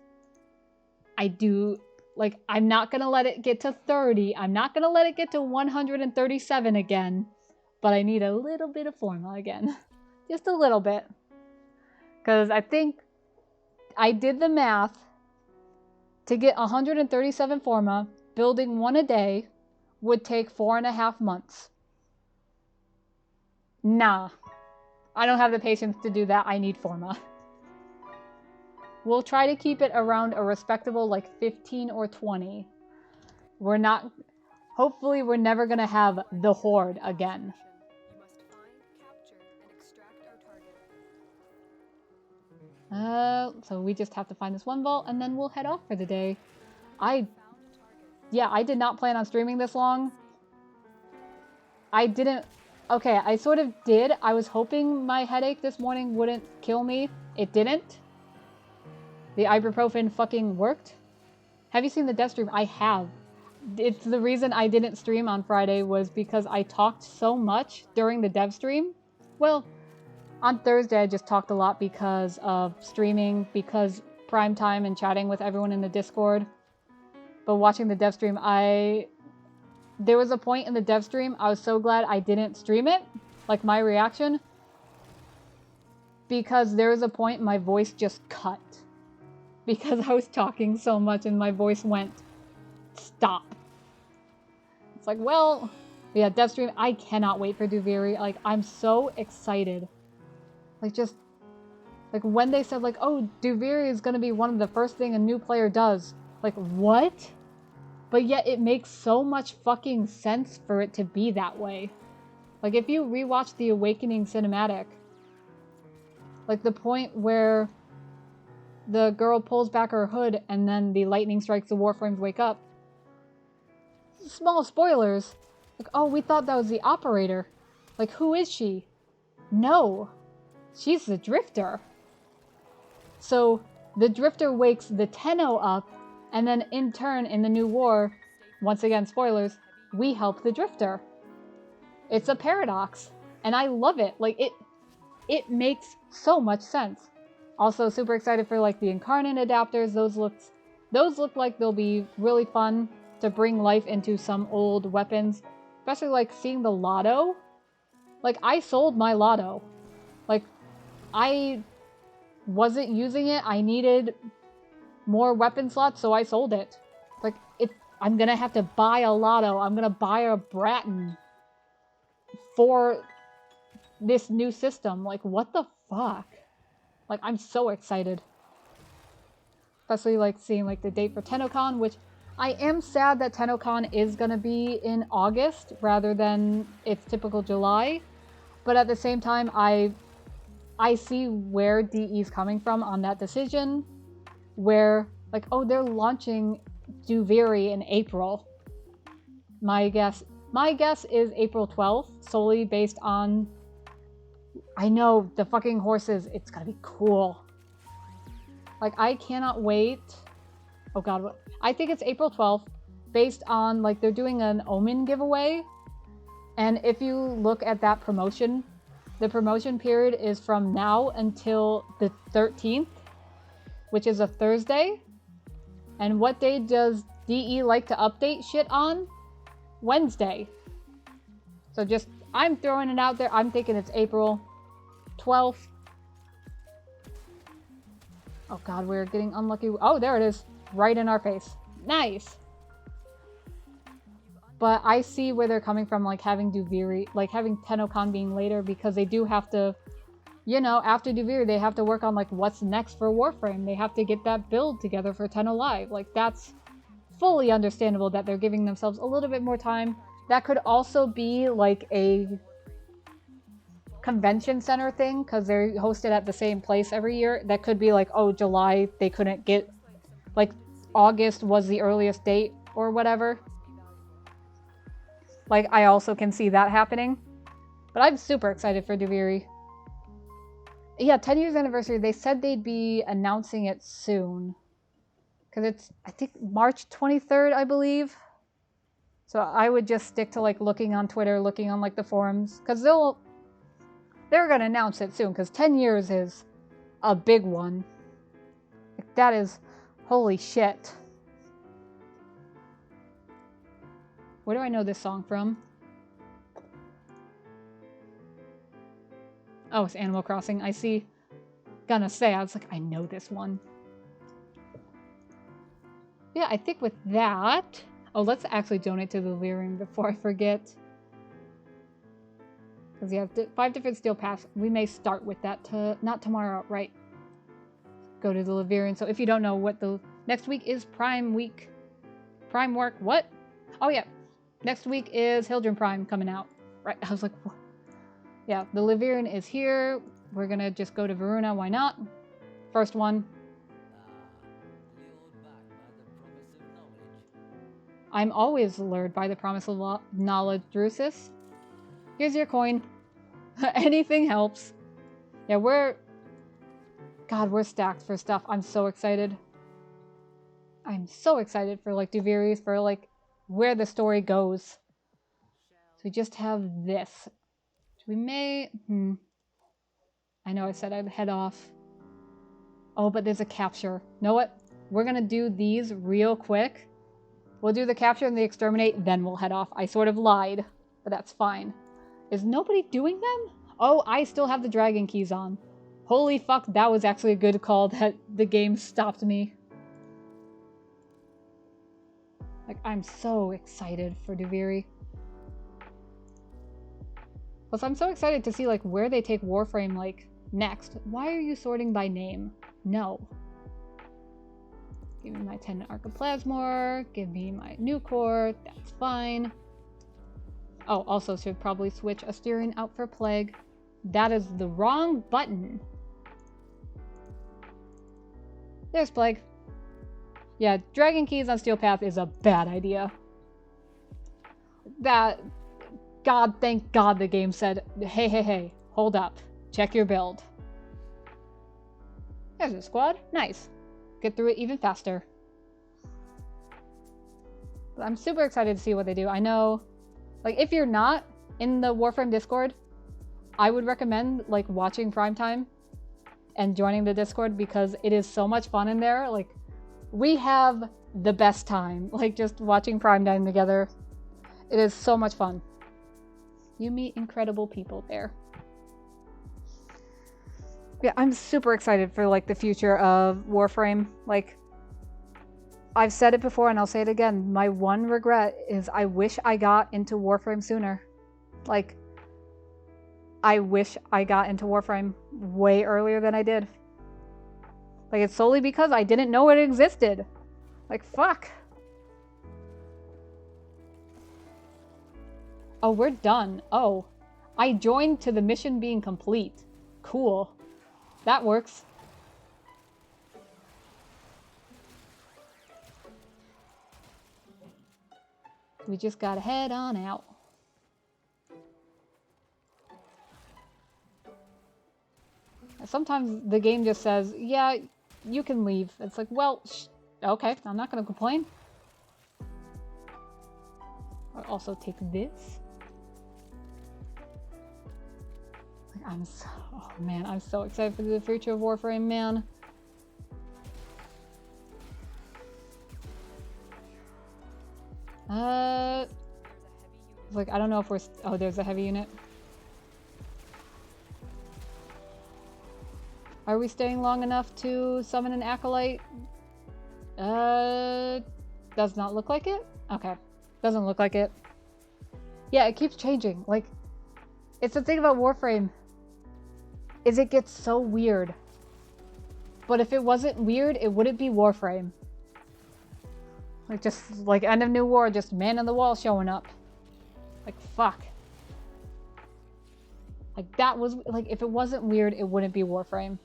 I do... Like, I'm not going to let it get to 30. I'm not going to let it get to 137 again. But I need a little bit of Forma again. Just a little bit. Because I think I did the math. To get 137 Forma, building one a day would take 4.5 months. Nah. I don't have the patience to do that. I need Forma. We'll try to keep it around a respectable like 15 or 20. We're not... Hopefully we're never going to have the Horde again. You must find, capture, and extract our target. So we just have to find this one vault and then we'll head off for the day. I did not plan on streaming this long. I didn't... Okay, I sort of did. I was hoping my headache this morning wouldn't kill me. It didn't. The ibuprofen fucking worked. Have you seen the dev stream? I have. It's the reason I didn't stream on Friday was because I talked so much during the dev stream. Well, on Thursday I just talked a lot because of streaming, because prime time and chatting with everyone in the Discord. But watching the dev stream, there was a point in the dev stream, I was so glad I didn't stream it, like my reaction, because there was a point my voice just cut. Because I was talking so much and my voice went, stop. It's like, well, yeah, dev stream, I cannot wait for Duviri. Like, I'm so excited. Like, just, like, when they said, like, oh, Duviri is gonna be one of the first thing a new player does. Like, what? But yet it makes so much fucking sense for it to be that way. Like, if you rewatch the Awakening cinematic, like, the point where the girl pulls back her hood and then the lightning strikes, the Warframes wake up. Small spoilers. Like, oh, we thought that was the operator. Like, who is she? No. She's the Drifter. So, the Drifter wakes the Tenno up, and then in turn, in the new war, once again, spoilers, we help the Drifter. It's a paradox. And I love it. Like, it makes so much sense. Also, super excited for, like, the Incarnate adapters. Those look like they'll be really fun to bring life into some old weapons. Especially, like, seeing the Lotto. Like, I sold my Lotto. Like, I wasn't using it. I needed more weapon slots, so I sold it. Like, I'm gonna have to buy a Lotto. I'm gonna buy a Bratton for this new system. Like, what the fuck? Like, I'm so excited. Especially, like, seeing, like, the date for TennoCon, which I am sad that TennoCon is gonna be in August rather than its typical July. But at the same time, I see where DE's coming from on that decision. Where, like, oh, they're launching Duviri in April. My guess is April 12th, solely based on... I know, the fucking horses, it's gonna be cool. Like, I cannot wait. Oh god, what? I think it's April 12th, based on, like, they're doing an Omen giveaway. And if you look at that promotion, the promotion period is from now until the 13th, which is a Thursday. And what day does DE like to update shit on? Wednesday. So just, I'm throwing it out there. I'm thinking it's April 12th. Oh god, we're getting unlucky. Oh, there it is. Right in our face. Nice. But I see where they're coming from, like having Duviri, like having TennoCon being later, because they do have to, you know, after Duviri, they have to work on, like, what's next for Warframe. They have to get that build together for Tenno Live. Like, that's fully understandable that they're giving themselves a little bit more time. That could also be, like, a convention center thing, because they're hosted at the same place every year. That could be like, oh, July, they couldn't get, like, August was the earliest date or whatever. Like, I also can see that happening. But I'm super excited for Duviri. Yeah, 10 years anniversary. They said they'd be announcing it soon. Because it's, I think, March 23rd, I believe. So I would just stick to like looking on Twitter, looking on like the forums, because they're gonna announce it soon. Because 10 years is a big one. Like, that is holy shit. Where do I know this song from? Oh, it's Animal Crossing. I see. Gonna say, I was like, I know this one. Yeah, I think with that... Oh, let's actually donate to the Lyrium before I forget. Because you have 5 different steel paths. We may start with that not tomorrow, right? Go to the Lyrium. So if you don't know what the... Next week is Prime Week. Prime work, what? Oh yeah. Next week is Hildren Prime coming out. Right, I was like, what? Yeah, the Lyrium is here. We're gonna just go to Varuna, why not? First one. I'm always lured by the promise of knowledge, Drusus. Here's your coin. Anything helps. Yeah, we're stacked for stuff. I'm so excited. I'm so excited for like Duviris, for like where the story goes. So we just have this. We may... I know I said I'd head off. Oh, but there's a capture. Know what? We're gonna do these real quick. We'll do the capture and the exterminate, then we'll head off. I sort of lied, but that's fine. Is nobody doing them? Oh, I still have the dragon keys on. Holy fuck, that was actually a good call that the game stopped me. Like, I'm so excited for Duviri. Plus, I'm so excited to see, like, where they take Warframe, like, next. Why are you sorting by name? No. Give me my 10 Archiplasmor. Give me my new core. That's fine. Oh, also should probably switch Asterion out for Plague. That is the wrong button. There's Plague. Yeah, Dragon Keys on Steel Path is a bad idea. That... God, thank God the game said, hey, hold up. Check your build. There's a squad. Nice. Get through it even faster. But I'm super excited to see what they do. I know, like, if you're not in the Warframe Discord, I would recommend, like, watching Primetime and joining the Discord because it is so much fun in there. Like, we have the best time, like, just watching Primetime together. It is so much fun. You meet incredible people there. Yeah, I'm super excited for, like, the future of Warframe. Like, I've said it before and I'll say it again. My one regret is I wish I got into Warframe sooner. Like, I wish I got into Warframe way earlier than I did. Like, it's solely because I didn't know it existed. Like, fuck. Oh, we're done. Oh, I joined to the mission being complete. Cool. That works. We just gotta head on out. Sometimes the game just says, yeah, you can leave. It's like, well, okay, I'm not gonna complain. I'll also take this. Oh man, I'm so excited for the future of Warframe, man. Like, I don't know if we're... Oh, there's a heavy unit. Are we staying long enough to summon an Acolyte? Does not look like it? Okay. Doesn't look like it. Yeah, it keeps changing. Like, it's the thing about Warframe, is it gets so weird. But if it wasn't weird, it wouldn't be Warframe. Like, just, like, end of New War, just man on the wall showing up. Like, fuck. Like, that was, like, if it wasn't weird, it wouldn't be Warframe.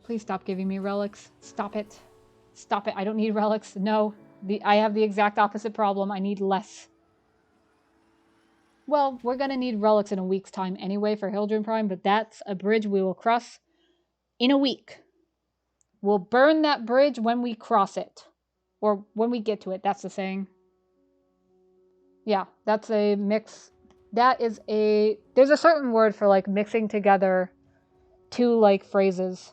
Please stop giving me relics. Stop it. Stop it. I don't need relics. No. I have the exact opposite problem. I need less. Well, we're gonna need relics in a week's time anyway for Hildren Prime, but that's a bridge we will cross in a week. We'll burn that bridge when we cross it. Or when we get to it, that's the saying. Yeah, that's a mix. There's a certain word for like mixing together two like phrases.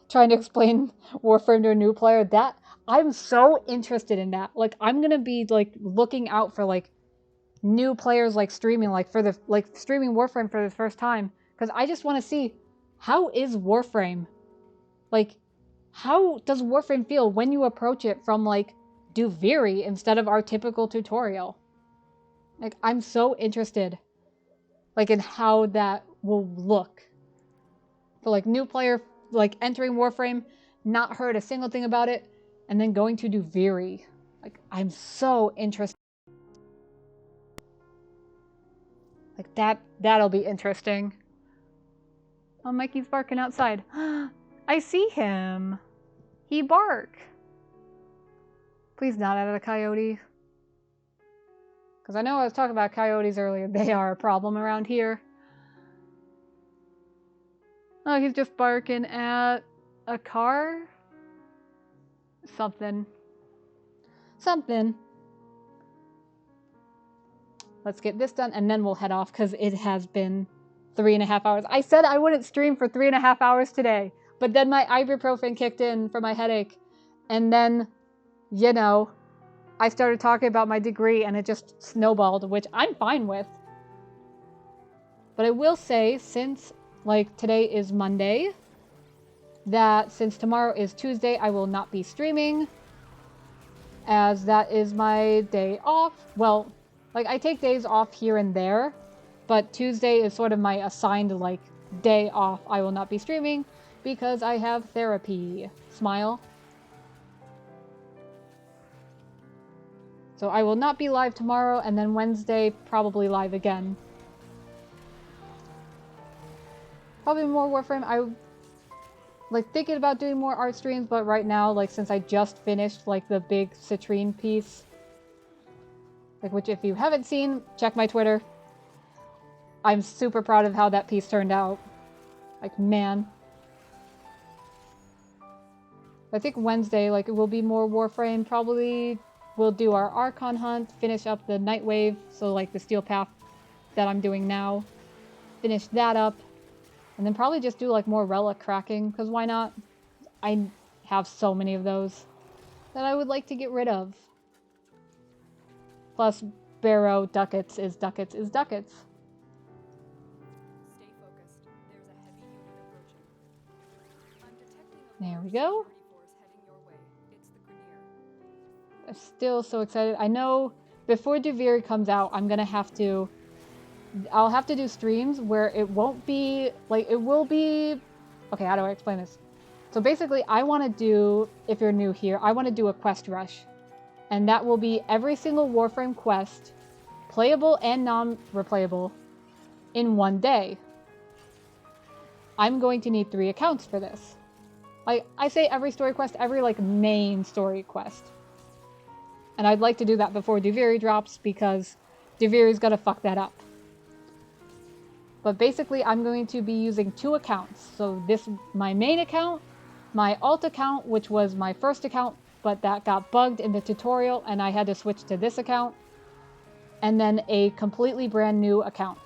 Trying to explain Warframe to a new player, that I'm so interested in that. Like I'm gonna be like looking out for like new players like streaming streaming Warframe for the first time, because I just want to see how is Warframe, like how does Warframe feel when you approach it from like Duviri instead of our typical tutorial. Like I'm so interested like in how that will look for like new player like entering Warframe, not heard a single thing about it, and then going to Duviri. Like I'm so interested. Like that'll be interesting. Oh, Mikey's barking outside. I see him. He bark. Please not at a coyote. Because I know I was talking about coyotes earlier. They are a problem around here. Oh, he's just barking at a car? Something. Let's get this done and then we'll head off because it has been 3.5 hours. I said I wouldn't stream for 3.5 hours today, but then my ibuprofen kicked in for my headache. And then, you know, I started talking about my degree and it just snowballed, which I'm fine with. But I will say, since like today is Monday, that since tomorrow is Tuesday, I will not be streaming, as that is my day off. Well, like I take days off here and there, but Tuesday is sort of my assigned like day off. I will not be streaming because I have therapy. Smile. So I will not be live tomorrow, and then Wednesday probably live again. Probably more Warframe. I like thinking about doing more art streams, but right now, like since I just finished like the big citrine piece, like which if you haven't seen, check my Twitter. I'm super proud of how that piece turned out. Like man. I think Wednesday, like it will be more Warframe. Probably we'll do our Archon hunt, finish up the Nightwave, so like the Steel Path that I'm doing now. Finish that up. And then probably just do like more relic cracking, because why not? I have so many of those that I would like to get rid of. Plus, Barrow ducats is ducats is ducats. Stay focused. There's a heavy unit approaching. I'm detecting a There we large go. security force heading your way. It's the Grineer. I'm still so excited. I know before Duviri comes out, I'll have to do streams where it won't be, like, it will be, okay, how do I explain this? So basically, I want to do, if you're new here, I want to do a quest rush. And that will be every single Warframe quest, playable and non-replayable, in one day. I'm going to need 3 accounts for this. Like, I say every story quest, every, like, main story quest. And I'd like to do that before Duviri drops, because Duviri's gonna fuck that up. But basically, I'm going to be using 2 accounts. So my main account, my alt account, which was my first account, but that got bugged in the tutorial and I had to switch to this account. And then a completely brand new account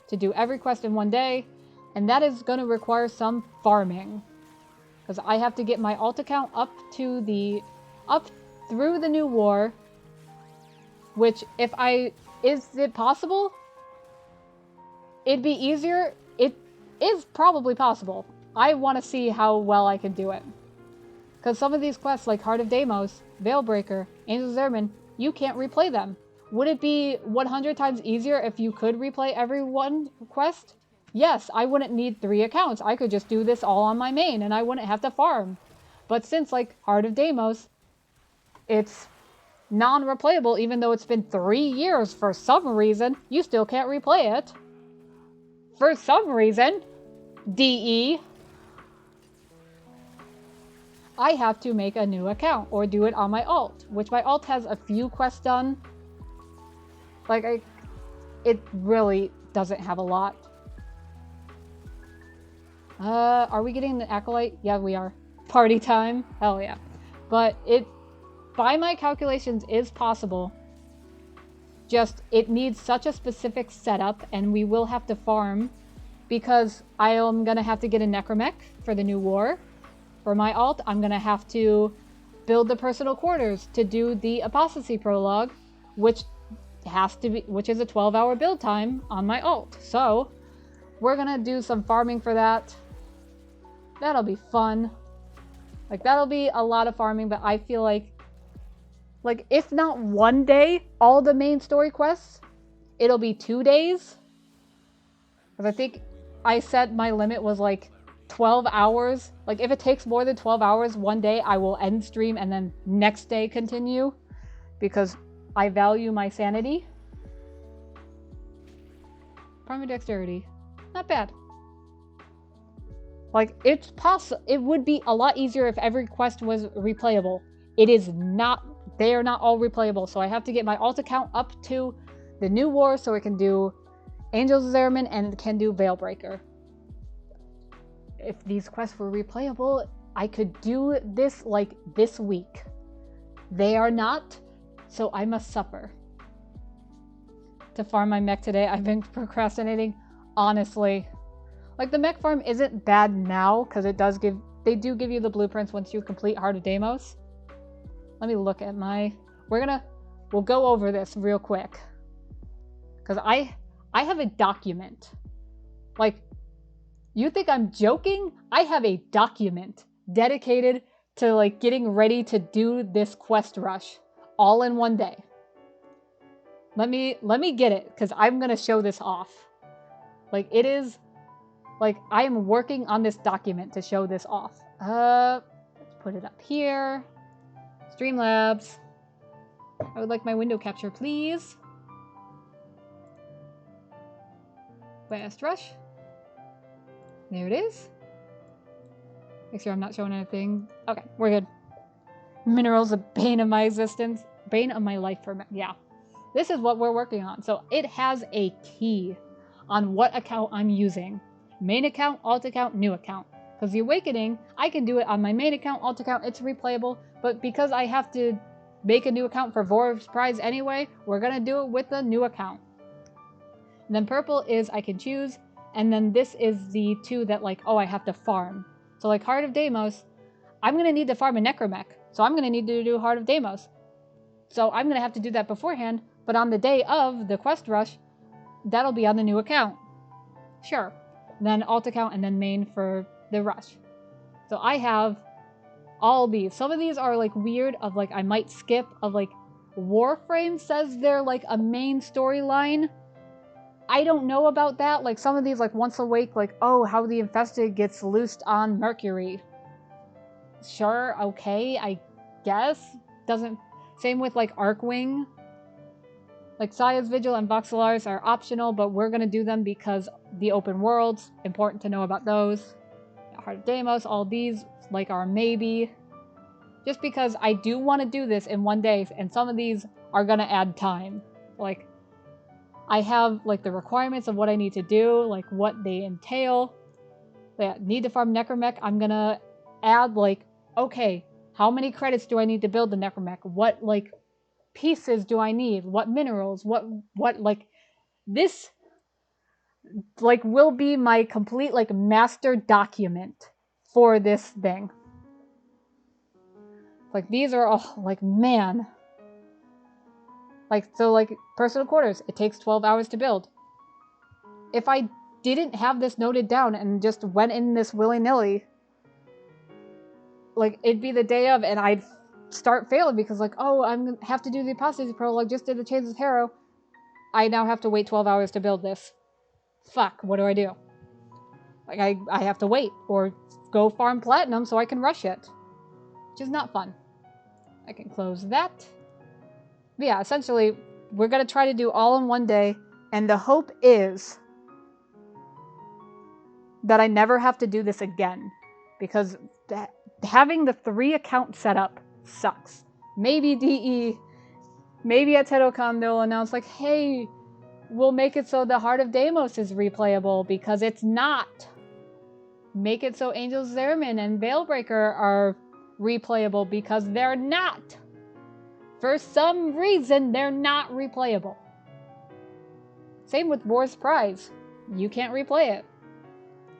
to do every quest in one day. And that is going to require some farming, because I have to get my alt account up through the new war, which is it possible? It'd be easier. It is probably possible. I want to see how well I can do it. Because some of these quests, like Heart of Deimos, Veilbreaker, Angels of Zerman, you can't replay them. Would it be 100 times easier if you could replay every one quest? Yes, I wouldn't need 3 accounts. I could just do this all on my main and I wouldn't have to farm. But since, like, Heart of Deimos, it's non-replayable, even though it's been 3 years for some reason, you still can't replay it. For some reason, DE, I have to make a new account or do it on my alt, which my alt has a few quests done. Like, it really doesn't have a lot. Are we getting the Acolyte? Yeah, we are. Party time? Hell yeah. But it, by my calculations, is possible. Just, it needs such a specific setup, and we will have to farm, because I am gonna have to get a Necromech for the new war. For my alt, I'm gonna have to build the personal quarters to do the Apostasy prologue, which is a 12-hour build time on my alt. So we're gonna do some farming for that. That'll be fun. Like, that'll be a lot of farming, but I feel like if not one day, all the main story quests, it'll be 2 days. Because I think I set my limit was like 12 hours. Like, if it takes more than 12 hours one day, I will end stream and then next day continue. Because I value my sanity. Primary dexterity. Not bad. Like, it's possible. It would be a lot easier if every quest was replayable. It is not. They are not all replayable. So I have to get my alt account up to the new war so it can do Angels of Zeraman and it can do Veilbreaker. If these quests were replayable, I could do this like this week. They are not, so I must suffer. To farm my mech today, I've been procrastinating. Honestly. Like, the mech farm isn't bad now, because they do give you the blueprints once you complete Heart of Deimos. Let me look at my... We'll go over this real quick. Because I have a document. Like, you think I'm joking? I have a document dedicated to, like, getting ready to do this quest rush. All in one day. Let me get it, because I'm going to show this off. Like, it is... Like, I am working on this document to show this off. Let's put it up here. Streamlabs. I would like my window capture, please. Fast rush. There it is. Make sure I'm not showing anything. Okay, we're good. Minerals, a bane of my existence. Bane of my life for... Yeah. This is what we're working on. So it has a key on what account I'm using. Main account, alt account, new account. Because the Awakening, I can do it on my main account, alt account, it's replayable. But because I have to make a new account for Vor's Prize anyway, we're going to do it with the new account. And then purple is I can choose. And then this is the two that, like, oh, I have to farm. So, like, Heart of Deimos, I'm going to need to farm a Necromech. So I'm going to need to do Heart of Deimos. So I'm going to have to do that beforehand. But on the day of the quest rush, that'll be on the new account. Sure. Then alt account and then main for the rush. So I have all these. Some of these are like weird of like I might skip of like Warframe says they're like a main storyline. I don't know about that. Like some of these like Once Awake, like, oh, how the infested gets loosed on Mercury. Sure, okay, I guess. Doesn't... Same with like Arcwing. Like Saya's Vigil and Voxelars are optional, but we're going to do them because the open worlds, important to know about those. Heart of Deimos, all these like are maybe. Just because I do want to do this in one day, and some of these are going to add time. Like, I have like the requirements of what I need to do, like what they entail. Yeah, need to farm Necromech, I'm going to add like, okay, how many credits do I need to build the Necromech? What like pieces do I need? What minerals? What like this like will be my complete like master document for this thing. Like these are all like, man. Like, so like personal quarters, it takes 12 hours to build. If I didn't have this noted down and just went in this willy-nilly, like it'd be the day of and I'd start failing because like, oh, I'm gonna have to do the Apostasy prologue, just did the Chains of Harrow. I now have to wait 12 hours to build this. Fuck, what do I do? Like I have to wait or go farm platinum so I can rush it. Which is not fun. I can close that. But yeah, essentially, we're gonna try to do all in one day, and the hope is that I never have to do this again. Because having the 3 account setup sucks. Maybe DE, maybe at TedoCon they'll announce like, hey, we'll make it so the Heart of Deimos is replayable, because it's not. make it so Angel's Zimmerman and Veilbreaker are replayable, because they're not. For some reason, they're not replayable. Same with War's Prize. You can't replay it.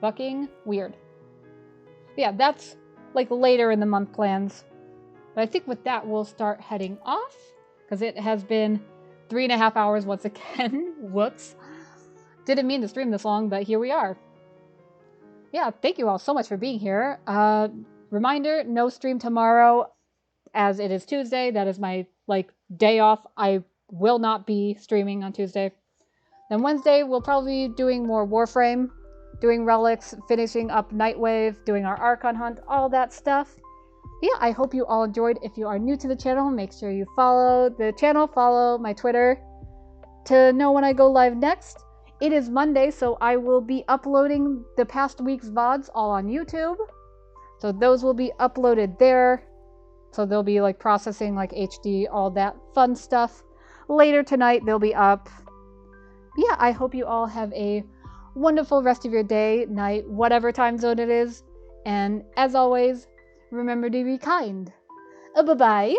Fucking weird. Yeah, that's like later in the month plans. But I think with that, we'll start heading off, because it has been 3.5 hours once again. Whoops. Didn't mean to stream this long, but here we are. Yeah, thank you all so much for being here. Reminder, no stream tomorrow, as it is Tuesday. That is my day off. I will not be streaming on Tuesday. Then Wednesday, we'll probably be doing more Warframe, doing relics, finishing up Nightwave, doing our Archon hunt, all that stuff. Yeah, I hope you all enjoyed. If you are new to the channel, make sure you follow the channel, follow my Twitter to know when I go live next. It is Monday, so I will be uploading the past week's VODs all on YouTube. So those will be uploaded there. So they'll be processing HD, all that fun stuff. Later tonight, they'll be up. Yeah, I hope you all have a wonderful rest of your day, night, whatever time zone it is. And as always, remember to be kind. Bye-bye.